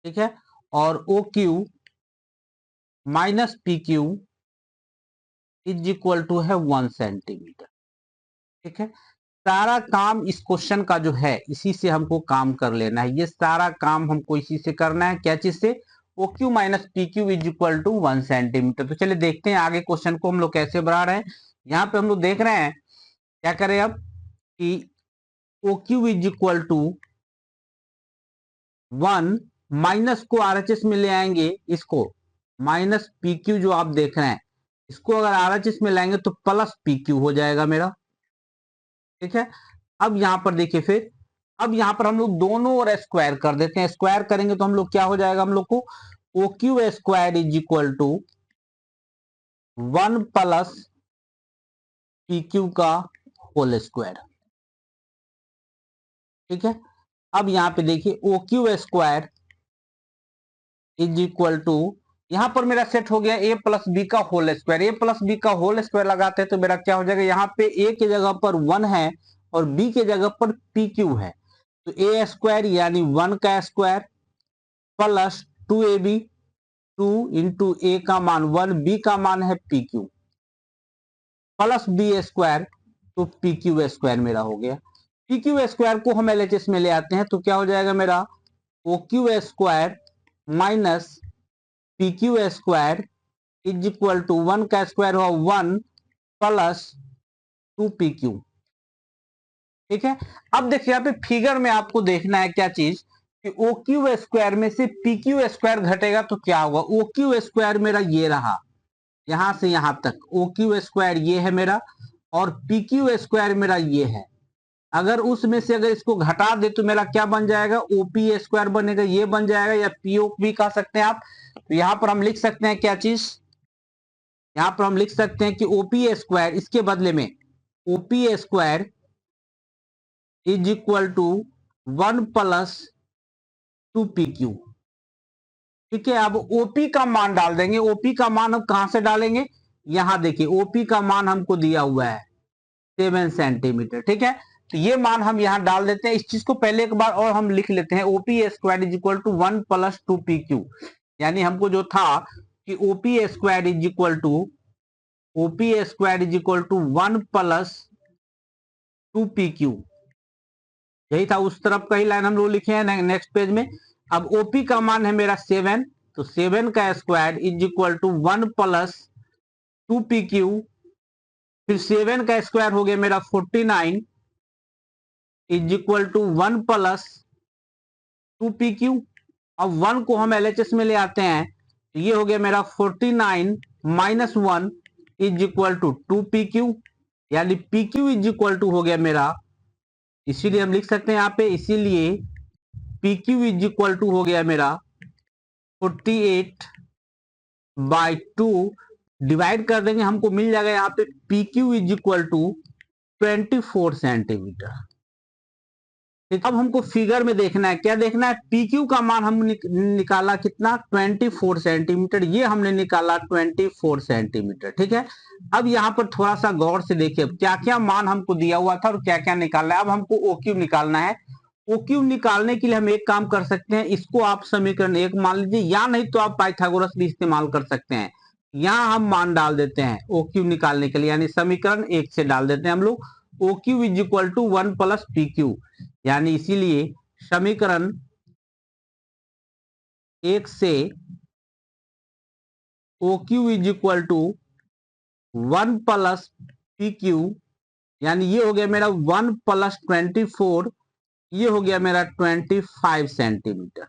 ठीक है, और OQ minus PQ is equal to है 1 सेंटीमीटर। ठीक है, सारा काम इस क्वेश्चन का जो है इसी से हमको काम कर लेना है, ये सारा काम हमको इसी से करना है। क्या चीज से, OQ minus PQ is equal to 1 centimetre. तो चलिए देखते हैं आगे क्वेश्चन को हम लोग कैसे बढ़ा रहे हैं। यहाँ पे हम लोग देख रहे हैं क्या करें अब कि OQ is equal to 1, minus को RHS में ले आएंगे, इसको माइनस PQ जो आप देख रहे हैं इसको अगर RHS में लाएंगे तो प्लस PQ हो जाएगा मेरा। ठीक है, अब यहां पर देखिए फिर अब यहां पर हम लोग दोनों ओर स्क्वायर कर देते हैं। स्क्वायर करेंगे तो हम लोग क्या हो जाएगा, हम लोग को OQ square is equal to 1 plus PQ का होल स्क्वायर। ठीक है, अब यहां पे देखिए OQ square is equal to, यहां पर मेरा सेट हो गया A प्लस बी का whole square. A plus B का होल स्क्वायर लगाते हैं तो मेरा क्या हो जाएगा, यहाँ पे A की जगह पर 1 है और B की जगह पर PQ है, तो A स्क्वायर यानी 1 का square plus 2AB, 2 into A का मान 1, B का मान है PQ, प्लस B स्क्वायर, तो PQ स्क्वायर मेरा हो गया। PQ स्क्वायर को हम LHS में ले आते हैं तो क्या हो जाएगा मेरा, OQ square minus PQ square is equal to 1 का स्क्वायर हुआ 1 प्लस 2PQ। ठीक है, अब देखिए यहाँ पे फिगर में आपको देखना है क्या चीज कि OQ स्क्वायर में से PQ स्क्वायर घटेगा तो क्या होगा। OQ स्क्वायर मेरा ये रहा, यहां से यहां तक ओ क्यू स्क्वायर ये है मेरा, और पी क्यू स्क्वायर मेरा ये है। अगर उसमें से अगर इसको घटा दे तो मेरा क्या बन जाएगा, ओपी स्क्वायर बनेगा, ये बन जाएगा, या पीओ भी कह सकते हैं आप। तो यहां पर हम लिख सकते हैं क्या चीज, यहां पर हम लिख सकते हैं कि ओपी स्क्वायर, इसके बदले में OP square is equal to 1 plus 2PQ। ठीक है, अब ओपी का मान डाल देंगे। ओपी का मान हम कहां से डालेंगे, यहां देखिए ओपी का मान हमको दिया हुआ है 7 सेंटीमीटर। ठीक है, तो ये मान हम यहां डाल देते हैं। इस चीज को पहले एक बार और हम लिख लेते हैं, OP square is equal to 1 plus 2PQ। यानी हमको जो था कि OP square is equal to 1 plus 2PQ, यही था, उस तरफ का ही लाइन हम लोग लिखे हैं नेक्स्ट पेज में। अब ओपी का मान है मेरा 7, तो 7 का square is equal to 1 plus 2PQ, फिर 7 का स्क्वायर हो गया मेरा 49 is equal to 1 plus 2PQ। अब 1 को हम LHS में ले आते हैं, तो ये हो गया मेरा 49 minus 1 is equal to 2PQ, यानी PQ इज इक्वल टू हो गया मेरा, इसीलिए हम लिख सकते हैं यहाँ पे, इसीलिए PQ इज इक्वल टू हो गया मेरा 48/2, डिवाइड कर देंगे, हमको मिल जाएगा यहाँ पे PQ is equal to 24 centimetre. अब हमको फिगर में देखना है, क्या देखना है, PQ का मान हम निकाला कितना, 24 सेंटीमीटर, ये हमने निकाला 24 सेंटीमीटर। ठीक है, अब यहाँ पर थोड़ा सा गौर से देखिए क्या क्या मान हमको दिया हुआ था और क्या क्या निकालना है। अब हमको OQ निकालना है। OQ निकालने के लिए हम एक काम कर सकते हैं, इसको आप समीकरण 1 मान लीजिए, या नहीं तो आप पाइथागोरस भी इस्तेमाल कर सकते हैं। यहाँ हम मान डाल देते हैं OQ निकालने के लिए, यानी समीकरण 1 से डाल देते हैं हम लोग, OQ is equal to 1 plus PQ, यानी इसीलिए समीकरण 1 से OQ is equal to 1 plus PQ, यानी ये हो गया मेरा 1 प्लस 24, ये हो गया मेरा 25 सेंटीमीटर।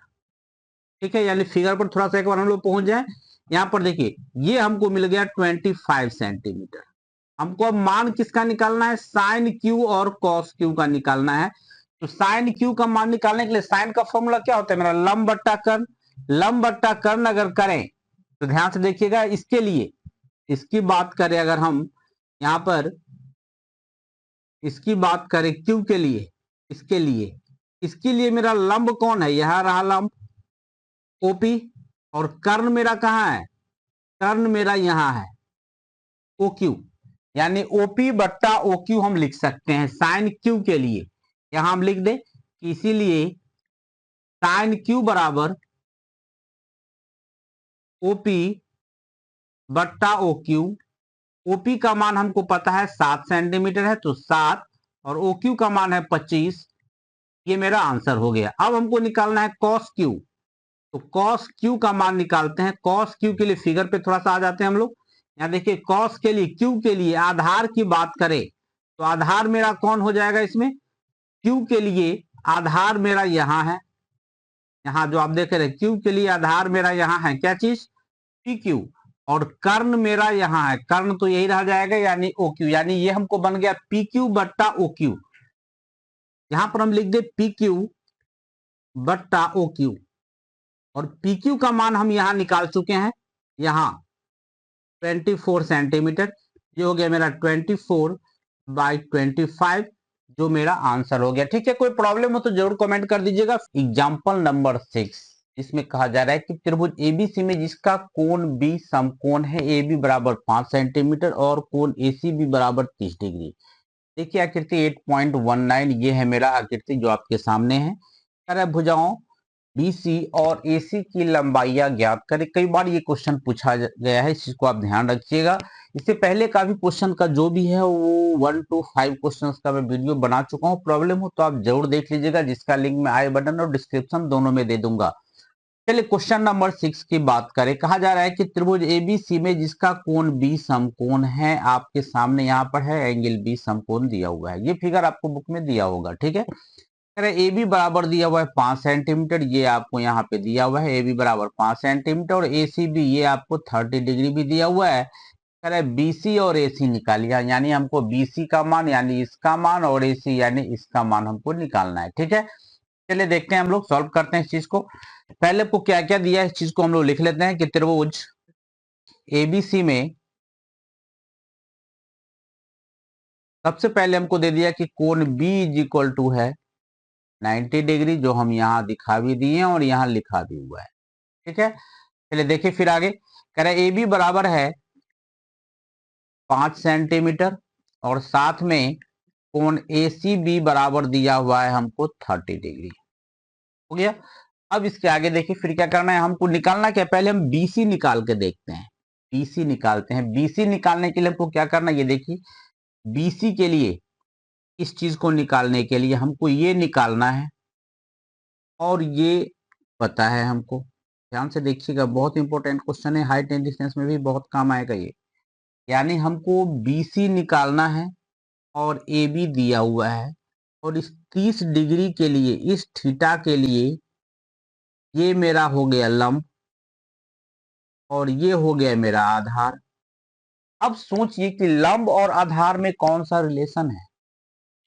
ठीक है, यानी फिगर पर थोड़ा सा एक बार हम लोग पहुंच जाए। यहां पर देखिए ये हमको मिल गया 25 सेंटीमीटर। हमको अब मान किसका निकालना है, साइन क्यू और कॉस क्यू का निकालना है। तो साइन क्यू का मान निकालने के लिए साइन का फॉर्मूला क्या होता है मेरा, लंब बट्टा कर्ण। लंब बट्टा कर्ण अगर करें तो ध्यान से देखिएगा, इसके लिए इसकी बात करें, अगर हम यहां पर इसकी बात करें क्यू के लिए, इसके लिए मेरा लंब कौन है, यह रहा लंब ओपी, और कर्ण मेरा कहां है, कर्ण मेरा यहां है OQ, यानी OP बट्टा OQ हम लिख सकते हैं साइन क्यू के लिए। यहां हम लिख दें कि इसीलिए साइन क्यू बराबर OP बट्टा OQ। OP का मान हमको पता है 7 सेंटीमीटर है, तो 7, और OQ का मान है 25, ये मेरा आंसर हो गया। अब हमको निकालना है कॉस क्यू, तो कॉस क्यू का मान निकालते हैं। कॉस क्यू के लिए फिगर पे थोड़ा सा आ जाते हैं हम लोग। यहाँ देखिए कॉस के लिए, क्यू के लिए आधार की बात करें तो आधार मेरा कौन हो जाएगा इसमें, क्यू के लिए आधार मेरा यहाँ है, यहाँ जो आप देख रहे हैं क्यू के लिए आधार मेरा यहाँ है, क्या चीज, PQ, और कर्ण मेरा यहाँ है, कर्ण तो यही रह जाएगा यानी OQ, यानी ये हमको बन गया PQ बट्टा OQ। यहां पर हम लिख दे PQ बट्टा OQ, और PQ का मान हम यहां निकाल चुके हैं, यहां 24 सेंटीमीटर, ये हो गया मेरा 24/25, जो मेरा आंसर हो गया। ठीक है, कोई प्रॉब्लम हो तो जरूर कमेंट कर दीजिएगा। एग्जाम्पल नंबर 6, इसमें कहा जा रहा है कि त्रिभुज ABC में जिसका कोण B समकोण है, AB बराबर 5 सेंटीमीटर और कोण ACB बराबर 30 डिग्री। देखिए आकृति 8.19, ये है मेरा आकृति जो आपके सामने है। कह रहा है भुजाओं BC और AC की लंबाइयां ज्ञात करें। कई बार ये क्वेश्चन पूछा गया है, इस चीज को आप ध्यान रखिएगा। इससे पहले का भी क्वेश्चन का जो भी है वो 1 to 5 क्वेश्चन का मैं वीडियो बना चुका हूँ। प्रॉब्लम हो तो आप जरूर देख लीजिएगा, जिसका लिंक मैं आई बटन और डिस्क्रिप्शन दोनों में दे दूंगा। चलिए क्वेश्चन नंबर 6 की बात करें। कहा जा रहा है कि त्रिभुज ABC में जिसका कोण B समकोण है, आपके सामने यहाँ पर है एंगल B समकोण दिया हुआ है। ये फिगर आपको बुक में दिया होगा। ठीक है, अरे ए बी बराबर दिया हुआ है 5 सेंटीमीटर, ये आपको यहाँ पे दिया हुआ है ए बी बराबर 5 सेंटीमीटर, और ए सी बी ये आपको 30 डिग्री भी दिया हुआ है। कह रहे बी सी और ए सी निकालिए, यानी हमको बी सी का मान यानी इसका मान और ए सी यानी इसका मान हमको निकालना है। ठीक है, चलिए देखते हैं, हम लोग सॉल्व करते हैं इस चीज को। पहले आपको क्या क्या दिया है इस चीज को हम लोग लिख लेते हैं कि त्रिभुज एबीसी में सबसे पहले हमको दे दिया कि कोण बी इज इक्वल टू है 90 डिग्री, जो हम यहाँ दिखा भी दिए और यहाँ लिखा भी हुआ है। ठीक है, चलिए देखिए फिर आगे। कह रहे ए बी बराबर है 5 सेंटीमीटर और साथ में कोण ए सी बी बराबर दिया हुआ है हमको 30 डिग्री। हो गया। अब इसके आगे देखिए फिर क्या करना है, हमको निकालना क्या, पहले हम बीसी निकाल के देखते हैं। बीसी निकालते हैं। बीसी निकालने के लिए हमको क्या करना है, ये देखिए बीसी के लिए इस चीज को निकालने के लिए हमको ये निकालना है और ये पता है हमको। ध्यान से देखिएगा, बहुत इंपॉर्टेंट क्वेश्चन है, हाइट एंड डिस्टेंस में भी बहुत काम आएगा ये। यानी हमको बीसी निकालना है और ए बी दिया हुआ है, और इस 30 डिग्री के लिए, इस थीटा के लिए ये मेरा हो गया लंब और ये हो गया मेरा आधार। अब सोचिए कि लंब और आधार में कौन सा रिलेशन है,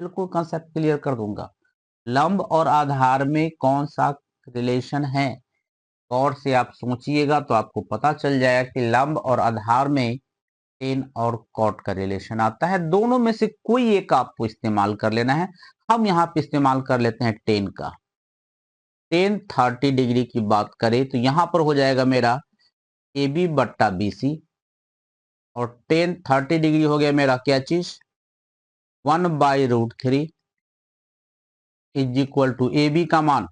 बिल्कुल कंसेप्ट क्लियर कर दूंगा। लंब और आधार में कौन सा रिलेशन है, गौर से आप सोचिएगा तो आपको पता चल जाएगा कि लंब और आधार में टेन और कॉट का रिलेशन आता है। दोनों में से कोई एक आपको इस्तेमाल कर लेना है। हम यहाँ पे इस्तेमाल कर लेते हैं टेन का। टेन 30 डिग्री की बात करें तो यहाँ पर हो जाएगा मेरा ए बी बट्टा बी सी, और टेन 30 डिग्री हो गया मेरा क्या चीज 1/√3 is equal to A B का मान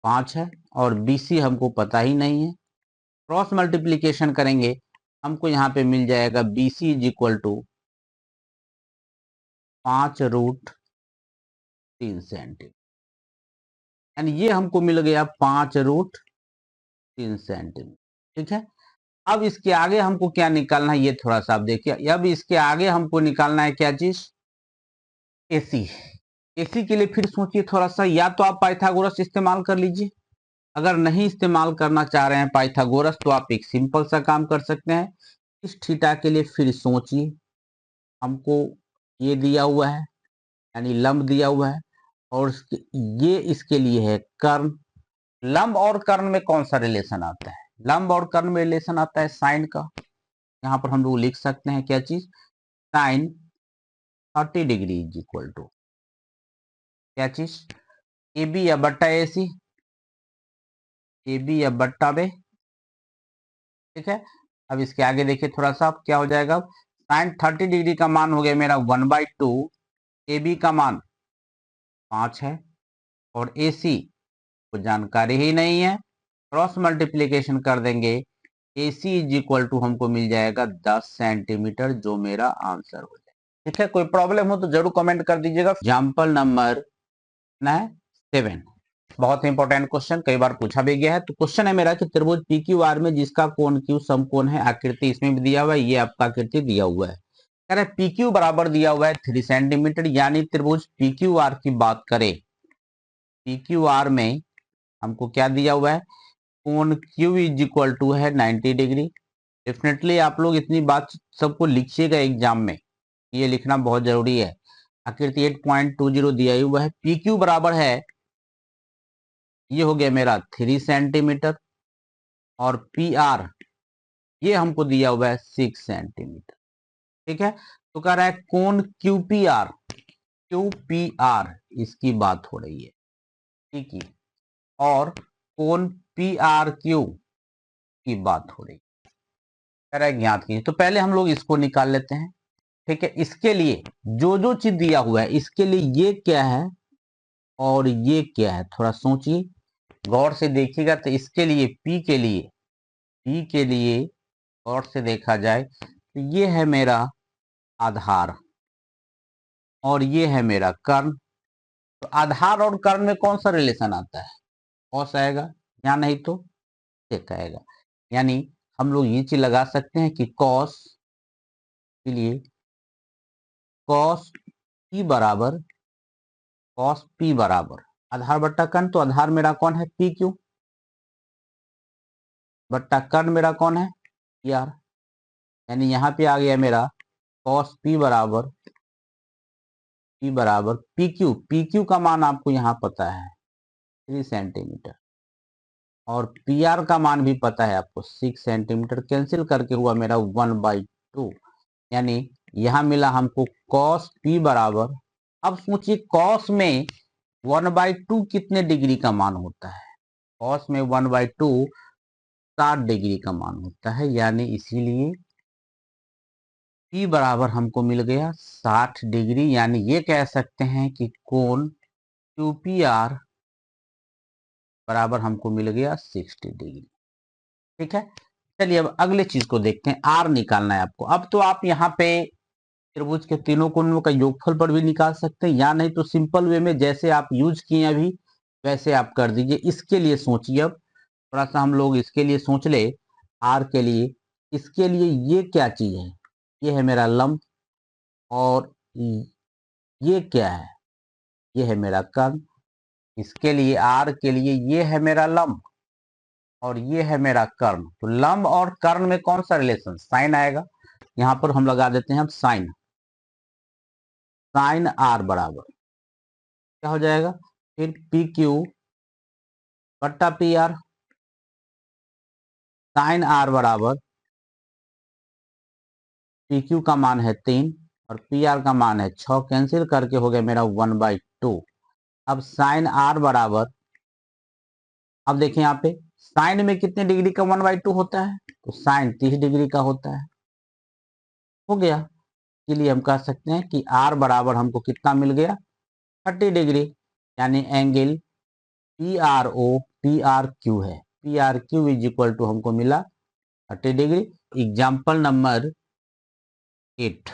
5 है और बी सी हमको पता ही नहीं है। क्रॉस मल्टीप्लीकेशन करेंगे हमको यहाँ पे मिल जाएगा B C is equal to 5√3 centimetre, यानी ये हमको मिल गया 5√3 सेंटीमीटर। ठीक है, अब इसके आगे हमको क्या निकालना है, ये थोड़ा सा आप देखिए। अब इसके आगे हमको निकालना है क्या चीज, एसी। एसी के लिए फिर सोचिए थोड़ा सा, या तो आप पाइथागोरस इस्तेमाल कर लीजिए, अगर नहीं इस्तेमाल करना चाह रहे हैं पाइथागोरस तो आप एक सिंपल सा काम कर सकते हैं। इस थीटा के लिए फिर सोचिए, हमको ये दिया हुआ है यानी लंब दिया हुआ है, और ये इसके लिए है कर्ण। लंब और कर्ण में कौन सा रिलेशन आता है, लंब और कर्ण में रिलेशन आता है साइन का। यहाँ पर हम लोग लिख सकते हैं क्या चीज, sine 30 degree is equal to क्या चीज, ए बी या बट्टा ए सी, ए बी या बट्टा बे। ठीक है, अब इसके आगे देखिए थोड़ा सा क्या हो जाएगा, साइन 30 डिग्री का मान हो गया मेरा 1/2, ए बी का मान 5 है और ए सी को जानकारी ही नहीं है। क्रॉस मल्टीप्लीकेशन कर देंगे, ए सी इज इक्वल टू हमको मिल जाएगा 10 सेंटीमीटर, जो मेरा आंसर हो जाएगा। ठीक है, कोई प्रॉब्लम हो तो जरूर कमेंट कर दीजिएगा। एग्जाम्पल नंबर 7, बहुत इंपॉर्टेंट क्वेश्चन, कई बार पूछा भी गया है। तो क्वेश्चन है मेरा कि त्रिभुज पी क्यू आर में जिसका कोण क्यू समकोण है, आकृति इसमें भी दिया हुआ है, ये आपका आकृति दिया हुआ है। कह रहे पी क्यू बराबर दिया हुआ है 3 सेंटीमीटर, यानी त्रिभुज पी क्यू आर की बात करें, पी क्यू आर में हमको क्या दिया हुआ है, कोण क्यू इज इक्वल टू है 90 डिग्री। डेफिनेटली आप लोग इतनी बात सबको लिखिएगा एग्जाम में, ये लिखना बहुत जरूरी है। आकृति 8.20 दिया हुआ है, पी क्यू बराबर है, ये हो गया मेरा 3 सेंटीमीटर, और पी आर ये हमको दिया हुआ है 6 सेंटीमीटर। ठीक है, तो कह रहा है कोण क्यू पी आर इसकी बात हो रही है, ठीक है, और कोण पी आर क्यू की बात हो रही है। कह रहा है ज्ञात कीजिए, तो पहले हम लोग इसको निकाल लेते हैं। ठीक है, इसके लिए जो जो चीज दिया हुआ है इसके लिए ये क्या है और ये क्या है, थोड़ा सोचिए गौर से देखिएगा। तो इसके लिए पी के लिए गौर से देखा जाए तो ये है मेरा आधार और ये है मेरा कर्ण। तो आधार और कर्ण में कौन सा रिलेशन आता है, कॉस आएगा, या नहीं तो सेक आएगा। यानी हम लोग ये चीज लगा सकते हैं कि कॉस के लिए कॉस पी बराबर आधार बट्टा कर्ण, तो आधार मेरा कौन है पी क्यू, बट्टा कर्ण मेरा कौन है पी आर, यानी यहाँ पे आ गया मेरा cos P Q, P Q का मान आपको यहाँ पता है 3 सेंटीमीटर, और पी आर का मान भी पता है आपको 6 सेंटीमीटर, कैंसिल करके हुआ मेरा 1/2, यानी यहाँ मिला हमको कॉस पी बराबर, अब सोचिए कॉस में 1/2 कितने डिग्री का मान होता है, कॉस में 1/2 60 डिग्री का मान होता है, यानी इसीलिए P बराबर हमको मिल गया 60 डिग्री, यानी ये कह सकते हैं कि कोण QPR बराबर हमको मिल गया 60 डिग्री। ठीक है, चलिए अब अगले चीज को देखते हैं, R निकालना है आपको। अब तो आप यहाँ पे त्रिभुज के तीनों कोणों का योगफल पर भी निकाल सकते हैं, या नहीं तो सिंपल वे में जैसे आप यूज किए अभी वैसे आप कर दीजिए। इसके लिए सोचिए, अब थोड़ा सा हम लोग इसके लिए सोच ले, R के लिए, इसके लिए ये क्या चीज है, ये है मेरा लंब, और ये क्या है, ये है मेरा कर्ण। इसके लिए R के लिए ये है मेरा लंब और ये है मेरा कर्ण, तो लंब और कर्ण में कौन सा रिलेशन, साइन आएगा, यहां पर हम लगा देते हैं अब साइन, साइन R बराबर क्या हो जाएगा, फिर पी क्यू बट्टा पी आर, साइन R बराबर पी क्यू का मान है 3 और पी आर का मान है 6, कैंसिल करके हो गया मेरा 1/2। अब साइन R बराबर, अब देखिए यहाँ पे साइन में कितने डिग्री का 1/2 होता है, तो साइन 30 डिग्री का होता है, हो गया। इसलिए हम कह सकते हैं कि R बराबर हमको कितना मिल गया 30 डिग्री, यानी एंगल PRQ है, PRQ इज इक्वल टू हमको मिला 30 degree. Example number 8,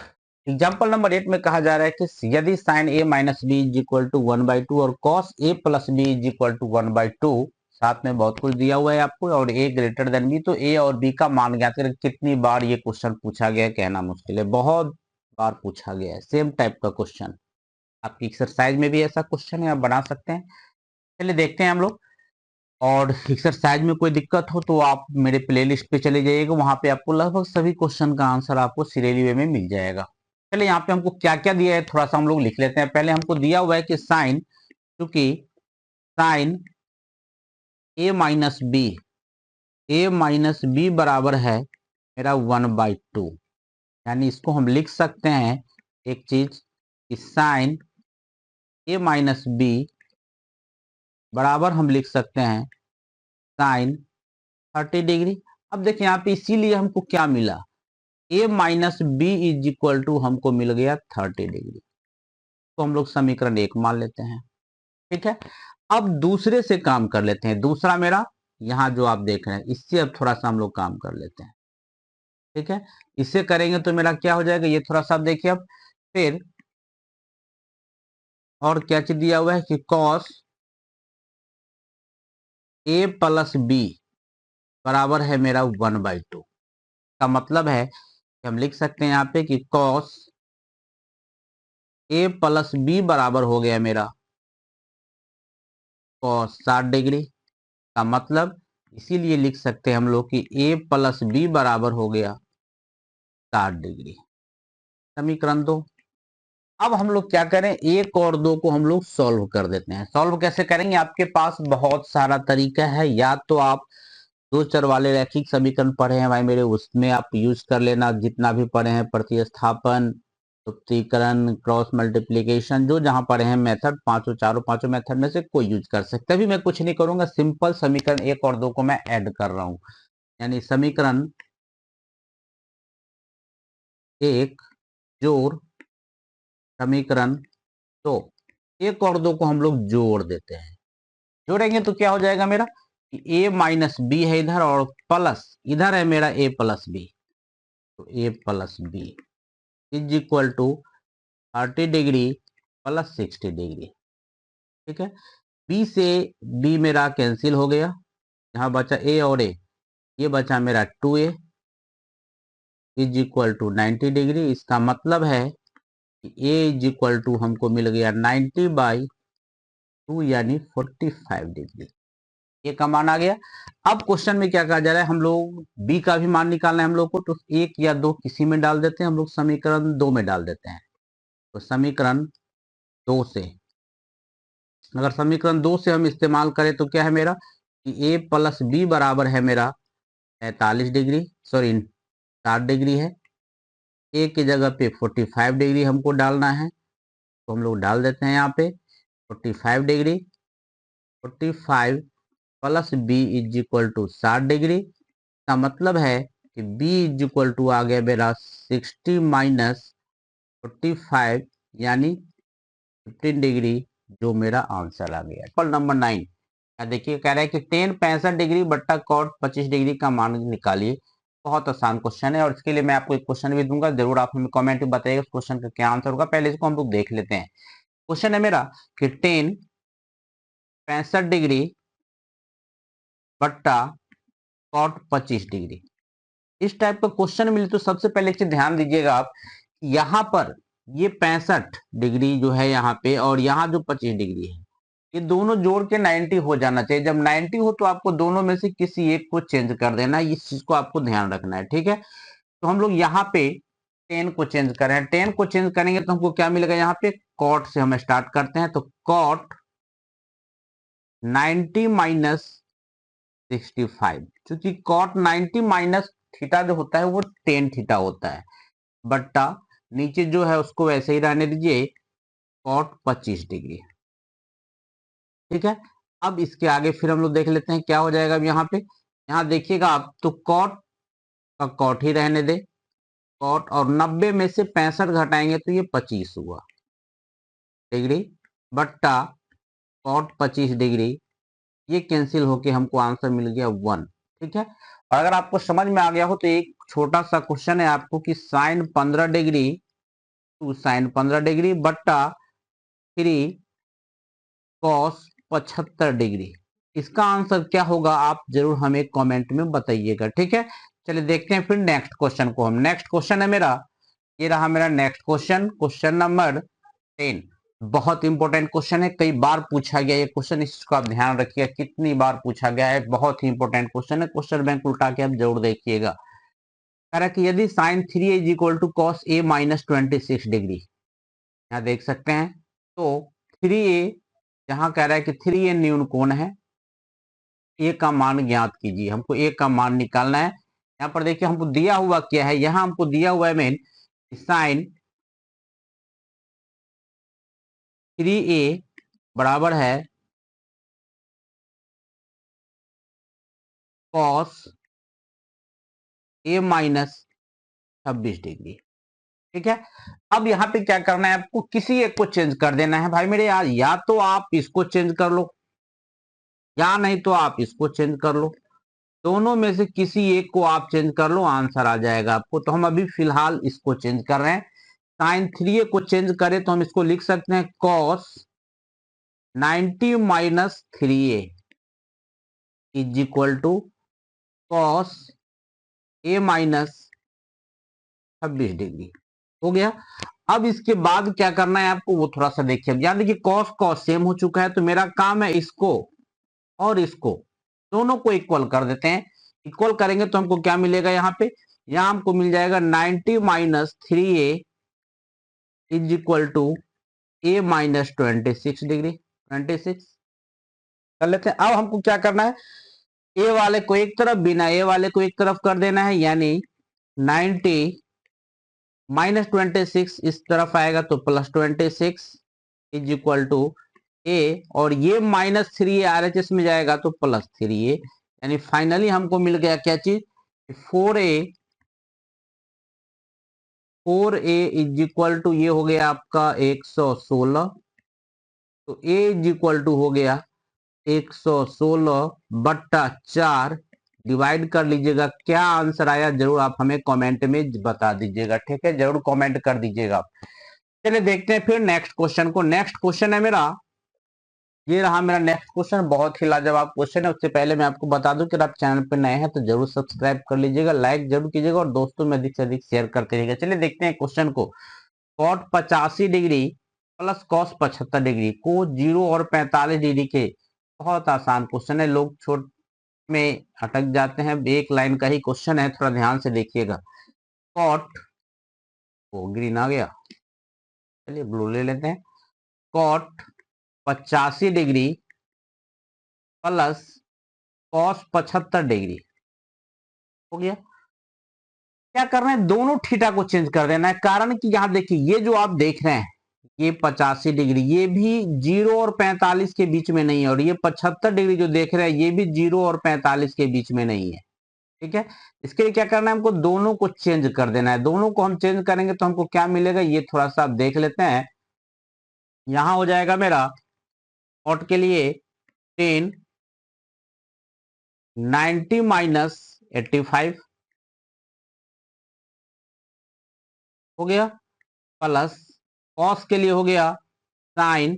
example number 8 में कहा जा रहा है कि यदि sine A minus B is equal to 1/2 और cos A plus B is equal to 1/2, साथ में बहुत कुछ दिया हुआ है आपको, और A ग्रेटर देन बी, तो A और B का मान ज्ञात करें। कितनी बार ये क्वेश्चन पूछा गया कहना मुश्किल है, बहुत बार पूछा गया है सेम टाइप का क्वेश्चन, आपकी एक्सरसाइज में भी ऐसा क्वेश्चन है, आप बना सकते हैं। चलिए देखते हैं हम लोग, और एक्सरसाइज में कोई दिक्कत हो तो आप मेरे प्लेलिस्ट पे चले जाइएगा, वहां पे आपको लगभग सभी क्वेश्चन का आंसर आपको सीरियली वे में मिल जाएगा। चलिए यहाँ पे हमको क्या क्या दिया है थोड़ा सा हम लोग लिख लेते हैं। पहले हमको दिया हुआ है कि साइन, क्योंकि साइन ए माइनस बी बराबर है मेरा 1/2, यानी इसको हम लिख सकते हैं एक चीज कि साइन ए माइनस बी बराबर हम लिख सकते हैं साइन 30 डिग्री। अब देखिए यहाँ पे इसीलिए हमको क्या मिला, A minus B is equal to हमको मिल गया 30 डिग्री, तो हम लोग समीकरण 1 मान लेते हैं। ठीक है, अब दूसरे से काम कर लेते हैं, दूसरा मेरा यहाँ जो आप देख रहे हैं इससे अब थोड़ा सा हम लोग काम कर लेते हैं। ठीक है, इससे करेंगे तो मेरा क्या हो जाएगा, ये थोड़ा सा देखिए। अब फिर और क्या चीज दिया हुआ है कि कॉस ए प्लस बी बराबर है मेरा 1/2, का मतलब है कि हम लिख सकते हैं यहाँ पे कि कॉस ए प्लस बी बराबर हो गया मेरा कॉस 60 डिग्री, का मतलब इसीलिए लिख सकते हैं हम लोग कि ए प्लस बी बराबर हो गया 60 डिग्री। समीकरण 2। अब हम लोग क्या करें, 1 और 2 को हम लोग सॉल्व कर देते हैं। सॉल्व कैसे करेंगे, आपके पास बहुत सारा तरीका है, या तो आप 2 चर वाले रैखिक समीकरण पढ़े हैं भाई मेरे, उसमें आप यूज कर लेना, जितना भी पढ़े हैं प्रतिस्थापन, सुत्रीकरण, क्रॉस मल्टीप्लीकेशन, जो जहां पढ़े हैं मेथड, पांचों मेथड में से कोई यूज कर सकते हैं। अभी मैं कुछ नहीं करूंगा, सिंपल समीकरण 1 और 2 को मैं ऐड कर रहा हूं, यानी समीकरण 1 जोड़ समीकरण 2, 1 और 2 को हम लोग जोड़ देते हैं। जोड़ेंगे तो क्या हो जाएगा मेरा, ए माइनस बी है इधर, और प्लस इधर है मेरा ए प्लस बी, तो A plus B is equal to 30 degree plus 60 degree. ठीक है, बी से बी मेरा कैंसिल हो गया, यहाँ बचा ए और ए, ये बचा मेरा 2a is equal to 90 degree. इसका मतलब है कि ए इज इक्वल टू हमको मिल गया 90/2, 2 यानी 45 डिग्री, ये का मान आ गया। अब क्वेश्चन में क्या कहा जा रहा है, हम लोग बी का भी मान निकालना है हम लोग को, तो 1 या 2 किसी में डाल देते हैं, हम लोग समीकरण 2 में डाल देते हैं। तो समीकरण 2 से, अगर समीकरण 2 से हम इस्तेमाल करें तो क्या है मेरा कि a प्लस बी बराबर है मेरा 45 डिग्री, सॉरी 60 डिग्री है। a की जगह पे 45 डिग्री हमको डालना है, तो हम लोग डाल देते हैं यहाँ पे 45 degree. 45 plus B is equal to 60 degree, का मतलब है कि b इज इक्वल टू आ गया मेरा 60 माइनस 45 यानी 15 डिग्री, जो मेरा आंसर आ गया। क्वेश्चन नंबर 9 देखिए, कह रहा है कि टेन 65 डिग्री बट्टा कॉट 25 डिग्री का मान निकालिए। बहुत आसान क्वेश्चन है और इसके लिए मैं आपको एक क्वेश्चन भी दूंगा, जरूर आप हमें कमेंट में बताइएगा उस क्वेश्चन का क्या आंसर होगा। पहले इसको हम लोग देख लेते हैं। क्वेश्चन है मेरा कि टेन 65 डिग्री बट्टा कॉट 25 डिग्री, इस टाइप का क्वेश्चन मिले तो सबसे पहले एक चीज ध्यान दीजिएगा आप, यहाँ पर ये 65 डिग्री जो है यहाँ पे और यहाँ जो 25 डिग्री है, ये दोनों जोड़ के 90 हो जाना चाहिए। जब 90 हो तो आपको दोनों में से किसी एक को चेंज कर देना है, इस चीज को आपको ध्यान रखना है, ठीक है। तो हम लोग यहाँ पे 10 को चेंज करें, 10 को चेंज करेंगे तो हमको क्या मिलेगा, यहाँ पे कॉट से हम स्टार्ट करते हैं, तो कॉट 90 माइनस 65, क्योंकि कॉट 90 माइनस थीटा जो होता है वो 10 थीटा होता है, बट्टा नीचे जो है उसको वैसे ही रहने दीजिए कॉट 25 डिग्री, ठीक है। अब इसके आगे फिर हम लोग देख लेते हैं क्या हो जाएगा। अब यहाँ पे, यहाँ देखिएगा आप, तो कॉट का कॉट ही रहने दे, कॉट, और 90 में से 65 घटाएंगे तो ये 25 हुआ डिग्री, बट्टा कॉट 25 डिग्री, ये कैंसिल होके हमको आंसर मिल गया 1, ठीक है। और अगर आपको समझ में आ गया हो तो एक छोटा सा क्वेश्चन है आपको कि sine 15 degree to sine 15 degree बट्टा 3 कॉस 75 डिग्री, इसका आंसर क्या होगा आप जरूर हमें कमेंट में बताइएगा, ठीक है। चलिए देखते हैं फिर नेक्स्ट क्वेश्चन को हम। नेक्स्ट क्वेश्चन है मेरा, ये रहा मेरा नेक्स्ट क्वेश्चन, क्वेश्चन नंबर 10। बहुत इंपॉर्टेंट क्वेश्चन है, कई बार पूछा गया ये क्वेश्चन, इसको आप ध्यान रखिएगा कितनी बार पूछा गया है, बहुत ही इंपॉर्टेंट क्वेश्चन है। क्वेश्चन बैंक उल्टा के आप जरूर देखिएगा। कह रहा है कि यदि sine 3a is equal to cos a minus 26 degree, यहाँ देख सकते हैं, तो 3a, जहां कह रहा है कि 3a न्यून कोण है, ए का मान ज्ञात कीजिए, हमको ए का मान निकालना है। यहाँ पर देखिए हमको दिया हुआ क्या है, यहाँ हमको दिया हुआ है मेन साइन 3a बराबर है कॉस a माइनस 26 डिग्री, ठीक है। अब यहाँ पे क्या करना है आपको, किसी एक को चेंज कर देना है भाई मेरे यार, या तो आप इसको चेंज कर लो या नहीं तो आप इसको चेंज कर लो, दोनों में से किसी एक को आप चेंज कर लो, आंसर आ जाएगा आपको। तो हम अभी फिलहाल इसको चेंज कर रहे हैं, साइन 3a को चेंज करें तो हम इसको लिख सकते हैं cos 90 minus 3a is equal to cos a minus 26 degree, हो गया। अब इसके बाद क्या करना है आपको वो थोड़ा सा देखिए। अब याद देखिए कॉस कॉस सेम हो चुका है, तो मेरा काम है इसको और इसको दोनों को इक्वल कर देते हैं। इक्वल करेंगे तो हमको क्या मिलेगा, यहाँ पे यहाँ हमको मिल जाएगा 90 minus 3a is equal to a minus 26 degree, 26 कर लेते हैं। अब हमको क्या करना है, ए वाले को एक तरफ, बिना ए वाले को एक तरफ कर देना है, यानी 90 माइनस 26 इस तरफ आएगा तो प्लस 26 इज इक्वल टू ए, और ये माइनस 3 RHS में जाएगा तो प्लस 3a, यानी फाइनली हमको मिल गया क्या चीज, 4a इज इक्वल टू, ये हो गया आपका 116, तो a इज इक्वल टू हो गया 116 बट्टा 4, डिवाइड कर लीजिएगा, क्या आंसर आया जरूर आप हमें कमेंट में बता दीजिएगा, ठीक है, जरूर कमेंट कर दीजिएगा। चलिए देखते हैं फिर नेक्स्ट क्वेश्चन को। नेक्स्ट क्वेश्चन है मेरा, ये रहा मेरा नेक्स्ट क्वेश्चन, बहुत ही लाजवाब क्वेश्चन है। उससे पहले मैं आपको बता दूं कि आप चैनल पर नए हैं तो जरूर सब्सक्राइब कर लीजिएगा, लाइक जरूर कीजिएगा और दोस्तों में अधिक से अधिक शेयर करते रहिएगा। चलिए देखते हैं क्वेश्चन को। Cot 85 degree plus cos 75 degree को 0 और 45 डिग्री के, बहुत आसान क्वेश्चन है, लोग छोट में अटक जाते हैं। एक लाइन का ही क्वेश्चन है, थोड़ा ध्यान से देखिएगा। कॉट, वो ग्रीन आ गया, चलिए ब्लू ले लेते हैं। Cot 85 degree plus cos 75 degree हो गया। क्या करना है, दोनों थीटा को चेंज कर देना है। कारण कि यहां देखिए, ये जो आप देख रहे हैं ये 85 डिग्री, ये भी 0 और 45 के बीच में नहीं है, और ये 75 डिग्री जो देख रहे हैं ये भी 0 और 45 के बीच में नहीं है। ठीक है, इसके लिए क्या करना है, हमको दोनों को चेंज कर देना है। दोनों को हम चेंज करेंगे तो हमको क्या मिलेगा, ये थोड़ा सा आप देख लेते हैं। यहां हो जाएगा मेरा कॉट के लिए 10 90 माइनस 85 हो गया, प्लस कॉस के लिए हो गया साइन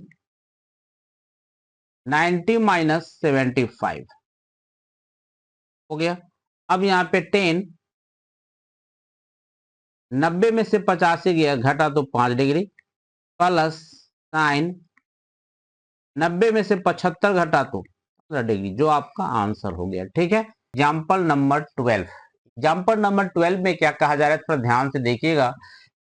90 माइनस 75 हो गया। अब यहां पे 10 90 में से 85 गया, घटा तो 5 डिग्री, प्लस साइन 90 में से 75 घटा तो 15 डिग्री, जो आपका आंसर हो गया। ठीक है, एग्जाम्पल नंबर 12। एग्जाम्पल नंबर 12 में क्या कहा जा रहा है, थोड़ा ध्यान से देखिएगा।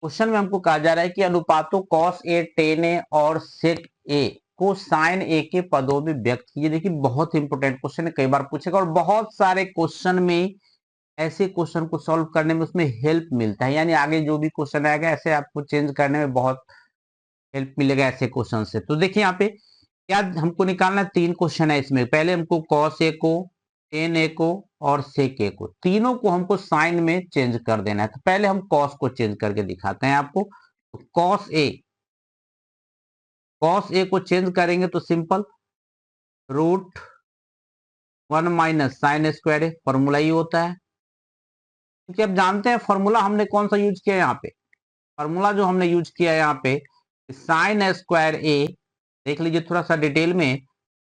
क्वेश्चन में हमको कहा जा रहा है कि अनुपातों cos a tan a और sec a को sin a के पदों में व्यक्त कीजिए। देखिए बहुत इंपॉर्टेंट क्वेश्चन है, कई बार पूछेगा, और बहुत सारे क्वेश्चन में ऐसे क्वेश्चन को सॉल्व करने में उसमें हेल्प मिलता है, यानी आगे जो भी क्वेश्चन आएगा ऐसे आपको चेंज करने में बहुत हेल्प मिलेगा ऐसे क्वेश्चन से। तो देखिए यहाँ पे क्या हमको निकालना है, 3 क्वेश्चन है इसमें। पहले हमको cos a को, tan a को और sec a को, तीनों को हमको साइन में चेंज कर देना है। तो पहले हम cos को चेंज करके दिखाते हैं आपको। तो cos a को चेंज करेंगे तो simple root 1 minus sine square A, formula ही होता है। क्योंकि अब जानते हैं फॉर्मूला हमने कौन सा यूज किया यहाँ पे। फॉर्मूला जो हमने यूज किया है यहाँ पे, साइन स्क्वायर ए, देख लीजिए थोड़ा सा डिटेल में,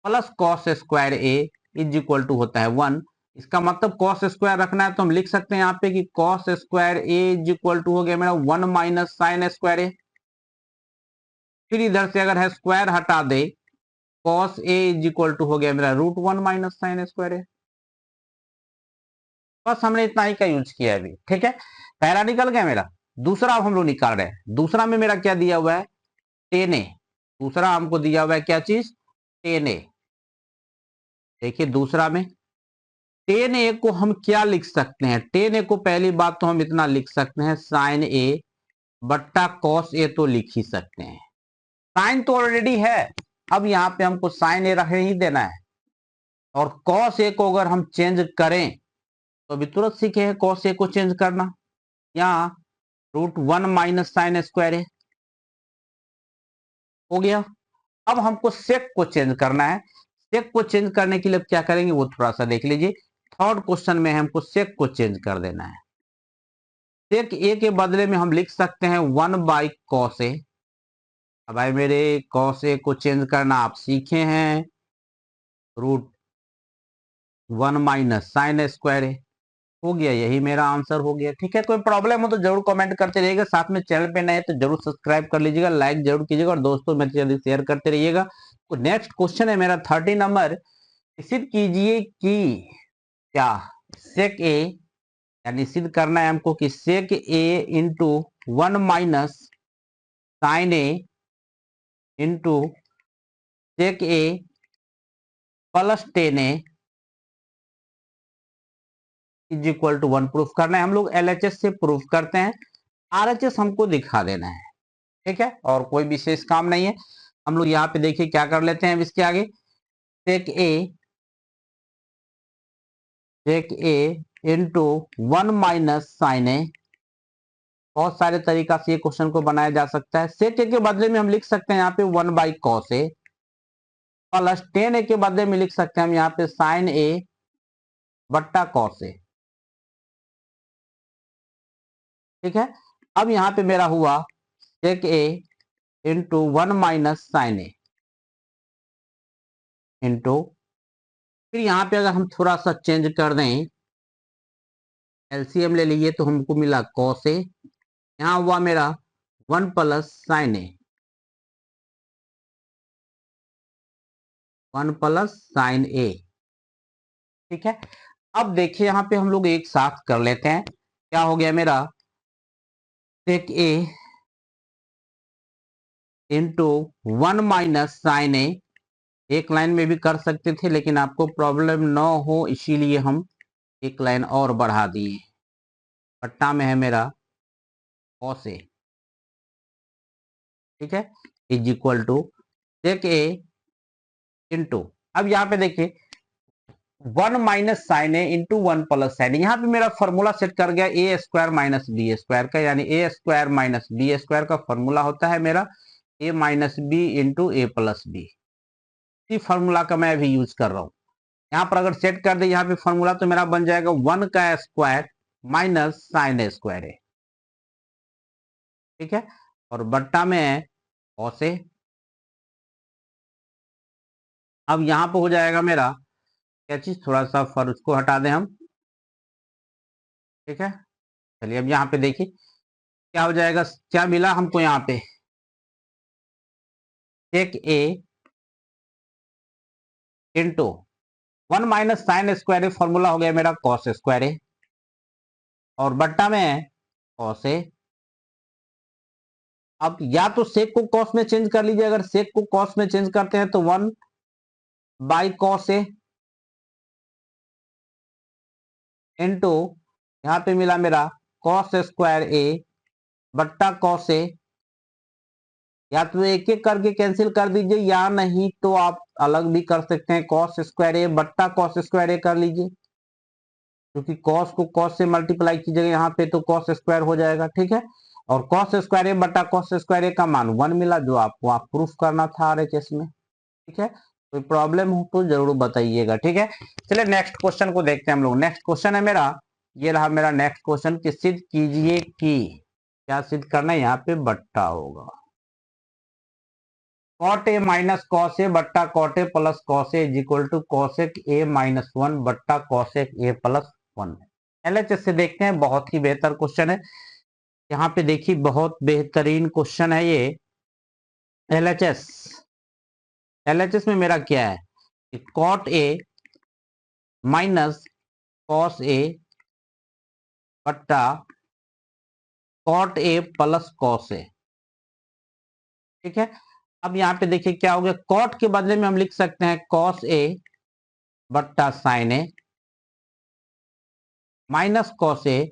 plus cos square A is equal to होता है 1। इसका मतलब कॉस स्क्वायर रखना है तो हम लिख सकते हैं यहाँ पे कि cos square A is equal to हो गया मेरा 1 माइनस साइन स्क्वायर ए। फिर इधर से अगर है स्क्वायर हटा दे, cos A is equal to हो गया मेरा root 1 minus sine square A. बस हमने इतना ही का यूज किया है अभी। ठीक है, पहला निकल गया मेरा। दूसरा हम लोग निकाल रहे हैं। दूसरा में मेरा क्या दिया हुआ है, टेन ए। दूसरा हमको दिया हुआ है क्या चीज, टेन ए। देखिए दूसरा में टेन ए को हम क्या लिख सकते हैं, टेन ए को पहली बात तो हम इतना लिख सकते हैं साइन ए बट्टा कॉस ए, तो लिख ही सकते हैं। साइन तो ऑलरेडी है, अब यहाँ पे हमको साइन ए रख ही देना है। और कॉस ए को अगर हम चेंज करें तो अभी तुरंत सीखे हैं कॉस ए को चेंज करना। यहाँ रूट 1 माइनस साइन स्क्वायर ए हो गया। अब हमको सेक को चेंज करना है। सेक को चेंज करने के लिए क्या करेंगे वो थोड़ा सा देख लीजिए। थर्ड क्वेश्चन में हमको सेक को चेंज कर देना है। सेक ए के बदले में हम लिख सकते हैं 1 बाई कॉस ए। अब भाई मेरे कॉस ए को चेंज करना आप सीखे हैं, रूट 1 माइनस साइन स्क्वायर ए हो गया। यही मेरा आंसर हो गया। ठीक है, कोई प्रॉब्लम हो तो जरूर कमेंट करते रहिएगा। साथ में चैनल पे नए तो जरूर सब्सक्राइब कर लीजिएगा, लाइक जरूर कीजिएगा, और दोस्तों में जल्दी शेयर करते रहिएगा। तो नेक्स्ट क्वेश्चन है मेरा 30 नंबर। सिद्ध कीजिए कि क्या सेक ए, यानी सिद्ध करना है हमको कि sec A into 1 minus sine A into sec A plus tan A is equal to 1 proof करना है। हम लोग एलएचएस से प्रूफ करते हैं, आरएचएस हमको दिखा देना है। ठीक है, और कोई विशेष काम नहीं है। हम लोग यहाँ पे देखिए क्या कर लेते हैं, इसके आगे सेक ए इंटू 1 माइनस साइन ए। बहुत सारे तरीका से ये क्वेश्चन को बनाया जा सकता है। सेक ए के बदले में हम लिख सकते हैं यहाँ पे 1 by cos A, plus tan A के बदले में लिख सकते हैं हम यहाँ पे साइन ए बट्टा कॉस ए। ठीक है, अब यहाँ पे मेरा हुआ सेक A into 1 minus sine A into, फिर यहाँ पे अगर हम थोड़ा सा चेंज कर दें, एलसीएम ले लीजिए तो हमको मिला कॉस ए, यहाँ हुआ मेरा 1 plus sine A 1 plus sine ए। ठीक है, अब देखिए यहाँ पे हम लोग एक साथ कर लेते हैं। क्या हो गया मेरा, सेक ए इंटू 1 माइनस साइन ए। एक लाइन में भी कर सकते थे लेकिन आपको प्रॉब्लम न हो इसीलिए हम एक लाइन और बढ़ा दिए। पट्टा में है मेरा कॉस ए। ठीक है, is equal to sec A into, अब यहाँ पे देखिए 1 minus sine A into 1 plus sine A. यहाँ पे मेरा फॉर्मूला सेट कर गया A square minus B square का, यानी A square minus B square का फॉर्मूला होता है मेरा A minus B into A plus B. इसी फॉर्मूला का मैं अभी यूज कर रहा हूँ। यहाँ पर अगर सेट कर दे यहाँ पे फॉर्मूला तो मेरा बन जाएगा 1 का स्क्वायर माइनस साइन ए स्क्वायर है। ठीक है, और बट्टा में है कॉस ए। अब यहाँ पे हो जाएगा मेरा क्या चीज, थोड़ा सा फर उसको हटा दें हम। ठीक है, चलिए अब यहाँ पे देखिए क्या हो जाएगा, क्या मिला हमको यहाँ पे, सेक A into 1 minus sine square A, formula हो गया मेरा कॉस स्क्वायर ए, और बट्टा में है कॉस ए। अब या तो सेक को कॉस में चेंज कर लीजिए, अगर सेक को कॉस में चेंज करते हैं तो 1 बाई कॉस ए इंटू यहाँ पे मिला मेरा कॉस स्क्वायर ए बट्टा कॉस ए। या तो एक एक करके कैंसिल कर दीजिए या नहीं तो आप अलग भी कर सकते हैं, कॉस स्क्वायर ए बट्टा कॉस स्क्वायर ए कर लीजिए, क्योंकि कॉस को कॉस से मल्टीप्लाई कीजिएगा यहाँ पे तो कॉस स्क्वायर हो जाएगा। ठीक है, और कॉस स्क्वायर ए बट्टा कॉस स्क्वायर ए का मान 1 मिला, जो आपको आप प्रूफ करना था आरएचएस में। ठीक है, कोई प्रॉब्लम हो तो जरूर बताइएगा। ठीक है, चलिए नेक्स्ट क्वेश्चन को देखते हैं हम लोग। नेक्स्ट क्वेश्चन है मेरा, ये रहा मेरा नेक्स्ट क्वेश्चन कि सिद्ध कीजिए कि, क्या सिद्ध करना है, यहाँ पे बट्टा होगा cot A minus cos A बट्टा cot A plus cos A is equal to cosec A minus 1 बट्टा कॉसेक ए प्लस 1। एलएचएस से देखते हैं, बहुत ही बेहतर क्वेश्चन है। यहाँ पे देखिए बहुत बेहतरीन क्वेश्चन है ये। एलएचएस एलएचएस में मेरा क्या है कि cot A minus cos A बट्टा cot A plus cos A. ठीक है, अब यहाँ पे देखिए क्या हो गया, कॉट के बदले में हम लिख सकते हैं कॉस ए बट्टा sign A minus cos A.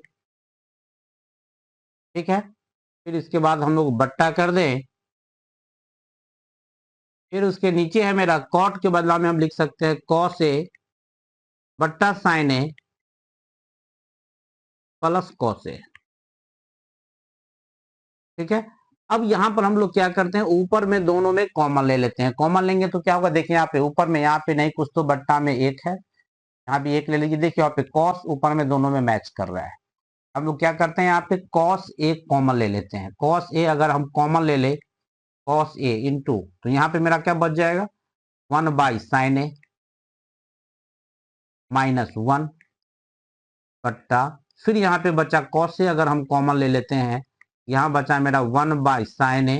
ठीक है, फिर इसके बाद हम लोग बट्टा कर दें, फिर उसके नीचे है मेरा कॉट के बदला में हम लिख सकते हैं कॉस ए बट्टा sign A plus cos A. ठीक है, अब यहां पर हम लोग क्या करते हैं, ऊपर में दोनों में कॉमन ले लेते हैं। कॉमन लेंगे तो क्या होगा, देखिए यहाँ पे ऊपर में, यहाँ पे नहीं कुछ तो बट्टा में एक है, यहाँ भी एक ले लीजिए। देखिए यहाँ पे कॉस ऊपर में दोनों में मैच कर रहा है। हम लोग क्या करते हैं, यहाँ पे कॉस ए कॉमन ले लेते हैं। कॉस ए अगर हम कॉमन ले ले कॉस ए इंटू, तो यहाँ पे मेरा क्या बच जाएगा 1 बाई साइन ए माइनस 1 बट्टा, फिर यहाँ पे बचा कॉस से अगर हम कॉमन ले लेते हैं, यहाँ बचा मेरा 1 बाई साइन ए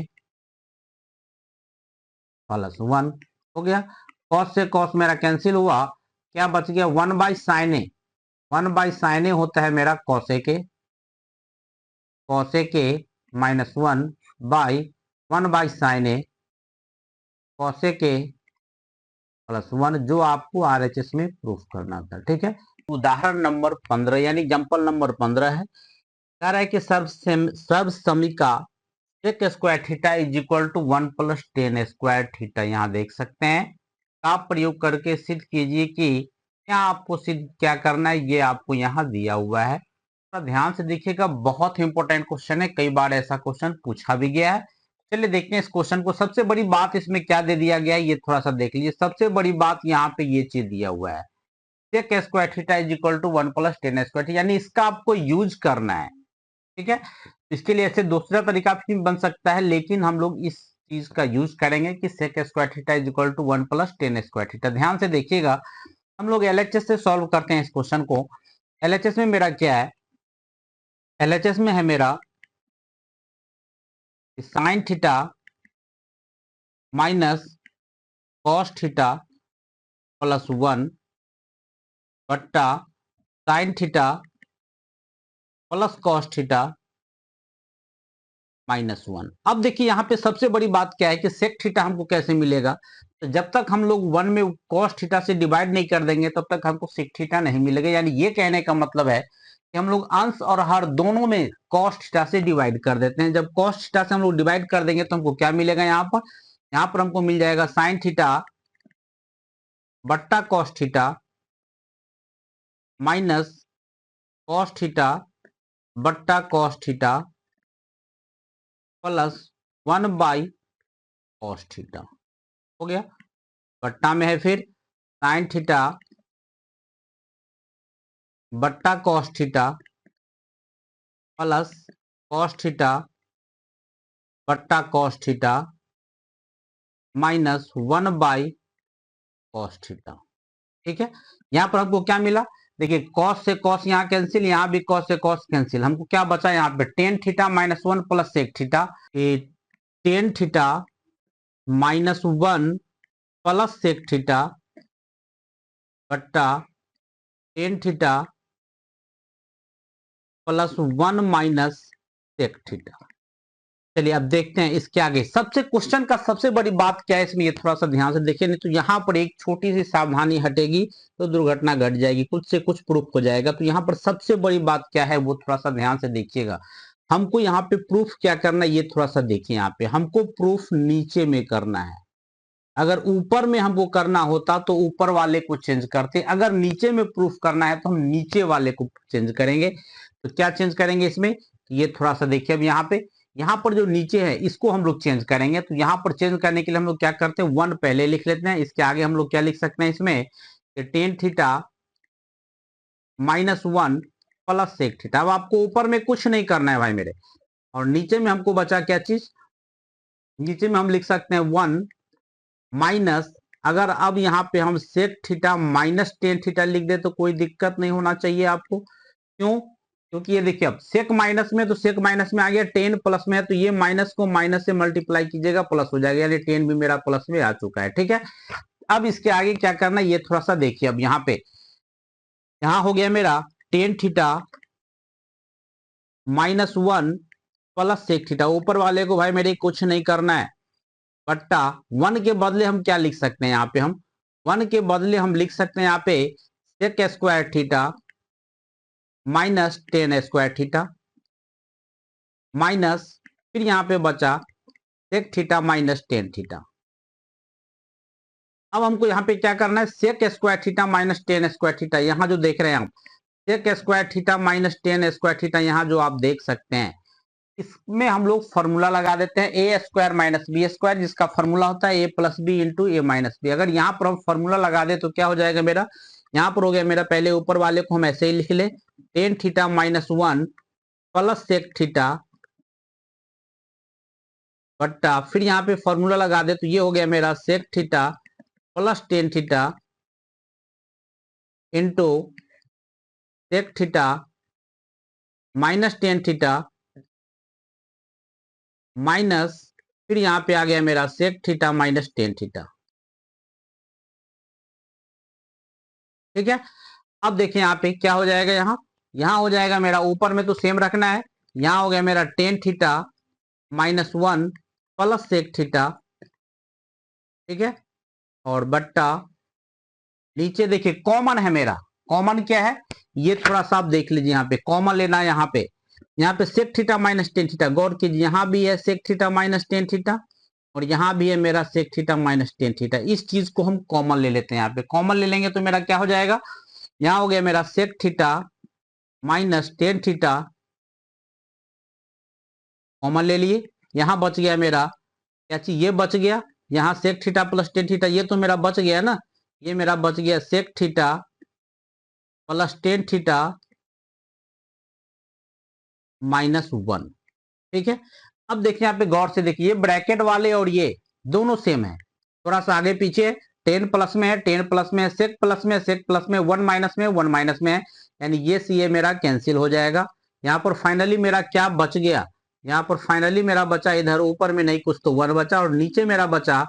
प्लस 1 हो गया। कॉस से कॉस मेरा कैंसिल हुआ, क्या बच गया 1 by sine A. 1 by sine A होता है मेरा कॉसे के minus 1 by 1 by sine A cosec के प्लस 1, जो आपको आरएचएस में प्रूफ करना था। ठीक है, उदाहरण नंबर 15 यानी एग्जाम्पल नंबर 15 है। कह रहा है कि सर्व समीका sec square theta is equal to 1 plus tan square theta, यहाँ देख सकते हैं, का प्रयोग करके सिद्ध कीजिए कि, क्या आपको सिद्ध क्या करना है, ये आपको यहाँ दिया हुआ है। तो ध्यान से देखिएगा, बहुत ही इंपॉर्टेंट क्वेश्चन है, कई बार ऐसा क्वेश्चन पूछा भी गया है। चलिए देखते हैं इस क्वेश्चन को। सबसे बड़ी बात इसमें क्या दे दिया गया है, ये थोड़ा सा देख लीजिए। सबसे बड़ी बात यहाँ पे ये चीज दिया हुआ है, sec square theta is equal to 1 plus tan square theta, यानी इसका आपको यूज करना है। ठीक है, इसके लिए ऐसे दूसरा तरीका भी बन सकता है, लेकिन हम लोग इस चीज का यूज करेंगे कि sec square theta is equal to 1 plus tan square theta. ध्यान से देखिएगा, हम लोग एलएचएस से सॉल्व करते हैं इस क्वेश्चन को। एलएचएस में मेरा क्या है, एलएचएस में है मेरा sine theta minus cos theta plus 1 बट्टा sine theta plus cos theta -1। अब देखिए यहाँ पे सबसे बड़ी बात क्या है कि सेक थीटा हमको कैसे मिलेगा। तो जब तक हम लोग 1 में कॉस थीटा से डिवाइड नहीं कर देंगे तब तक हमको सेक थीटा नहीं मिलेगा। यानी ये कहने का मतलब है कि हम लोग अंश और हर दोनों में कॉस थीटा से डिवाइड कर देते हैं। जब कॉस थीटा से हम लोग डिवाइड कर देंगे तो हमको क्या मिलेगा, यहाँ पर हमको मिल जाएगा साइन थीटा बट्टा cos theta minus cos theta बट्टा cos theta plus 1 by cos theta. हो गया। बट्टा में है फिर साइन थीटा बट्टा cos theta plus cos theta बट्टा cos theta -1 by cos theta. ठीक है। यहां पर हमको क्या मिला, देखिए कॉस से कॉस यहाँ कैंसिल, यहाँ भी कॉस से कॉस कैंसिल। हमको क्या बचा यहाँ पे tan theta -1 plus sec theta, tan theta -1 plus sec theta बट्टा tan theta plus 1 minus sec theta. चलिए अब देखते हैं इसके आगे। सबसे क्वेश्चन का सबसे बड़ी बात क्या है इसमें, ये थोड़ा सा ध्यान से देखिए, नहीं तो यहाँ पर एक छोटी सी सावधानी हटेगी तो दुर्घटना घट जाएगी, कुछ से कुछ प्रूफ हो जाएगा। तो यहाँ पर सबसे बड़ी बात क्या है वो थोड़ा सा ध्यान से देखिएगा। हमको यहाँ पे प्रूफ क्या करना है ये थोड़ा सा देखिए। यहाँ पे हमको प्रूफ नीचे में करना है। अगर ऊपर में हमको करना होता तो ऊपर वाले को चेंज करते, अगर नीचे में प्रूफ करना है तो हम नीचे वाले को चेंज करेंगे। तो क्या चेंज करेंगे इसमें, ये थोड़ा सा देखिए। अब यहाँ पर जो नीचे है इसको हम लोग चेंज करेंगे। तो यहाँ पर चेंज करने के लिए हम लोग क्या करते हैं, 1 पहले लिख लेते हैं। इसके आगे हम लोग क्या लिख सकते हैं इसमें, tan theta -1 plus sec theta. अब आपको ऊपर में कुछ नहीं करना है भाई मेरे, और नीचे में हमको बचा क्या चीज, नीचे में हम लिख सकते हैं 1 माइनस, अगर अब यहाँ पे हम sec theta minus tan theta लिख दे तो कोई दिक्कत नहीं होना चाहिए आपको। क्यों, क्योंकि ये देखिए अब सेक माइनस में तो सेक माइनस में आ गया, टेन प्लस में है तो ये माइनस को माइनस से मल्टीप्लाई कीजिएगा प्लस हो जाएगा, यानी टेन भी मेरा प्लस में आ चुका है। ठीक है। अब इसके आगे क्या करना है ये थोड़ा सा देखिए। अब यहाँ पे यहाँ हो गया मेरा tan theta -1 plus sec theta. ऊपर वाले को भाई मेरे कुछ नहीं करना है, बट्टा 1 के बदले हम क्या लिख सकते हैं, यहाँ पे हम 1 के बदले हम लिख सकते हैं यहाँ पे sec square theta minus tan square theta minus, फिर यहाँ पे बचा sec theta minus tan theta. अब हमको यहाँ पे क्या करना है, sec square theta minus tan square theta, यहाँ जो देख रहे हैं आप sec square theta minus tan square theta, यहाँ जो आप देख सकते हैं इसमें हम लोग फॉर्मूला लगा देते हैं ए स्क्वायर माइनस बी स्क्वायर, जिसका फॉर्मूला होता है ए प्लस बी इंटू ए माइनस बी। अगर यहाँ पर हम फॉर्मूला लगा दे तो क्या हो जाएगा मेरा, यहाँ पर हो गया मेरा, पहले ऊपर वाले को हम ऐसे ही लिख ले, tan theta -1 plus sec theta बट्टा, फिर यहाँ पे फॉर्मूला लगा दे तो ये हो गया मेरा sec theta plus tan theta into sec theta minus tan theta minus, फिर यहाँ पे आ गया मेरा sec theta minus tan theta. ठीक है। अब देखिए यहाँ पे क्या हो जाएगा, यहाँ हो जाएगा मेरा, ऊपर में तो सेम रखना है, यहाँ हो गया मेरा tan theta -1 plus sec theta. ठीक है। और बट्टा नीचे देखिए कॉमन है मेरा, कॉमन क्या है ये थोड़ा सा आप देख लीजिए, यहाँ पे कॉमन लेना है। यहाँ पे sec theta minus tan theta, गौर कीजिए यहाँ भी है sec theta minus tan theta और यहाँ भी है मेरा sec theta minus tan theta. इस चीज को हम कॉमन ले लेते हैं। यहाँ पे कॉमन ले लेंगे तो मेरा क्या हो जाएगा, यहाँ हो गया मेरा sec theta minus tan theta, common ले लिए, यहाँ बच गया मेरा क्या चीज, ये बच गया, यहाँ sec theta plus tan theta ये तो मेरा बच गया ना, ये मेरा बच गया sec theta plus tan theta -1। ठीक है। अब देखिए यहाँ पे गौर से देखिए, ये ब्रैकेट वाले और ये दोनों सेम है, थोड़ा सा आगे पीछे, टेन प्लस में है, टेन प्लस में है, सेक प्लस में, सेक प्लस में, वन माइनस में, वन माइनस में है, यानी ये सी ये मेरा कैंसिल हो जाएगा। यहाँ पर फाइनली मेरा क्या बच गया, यहाँ पर फाइनली मेरा बचा, इधर ऊपर में नहीं कुछ तो वन बचा और नीचे मेरा बचा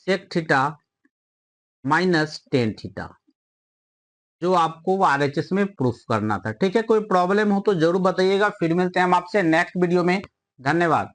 sec theta minus tan theta, जो आपको आरएचएस में प्रूफ करना था। ठीक है, कोई प्रॉब्लम हो तो जरूर बताइएगा। फिर मिलते हैं हम आपसे नेक्स्ट वीडियो में। धन्यवाद।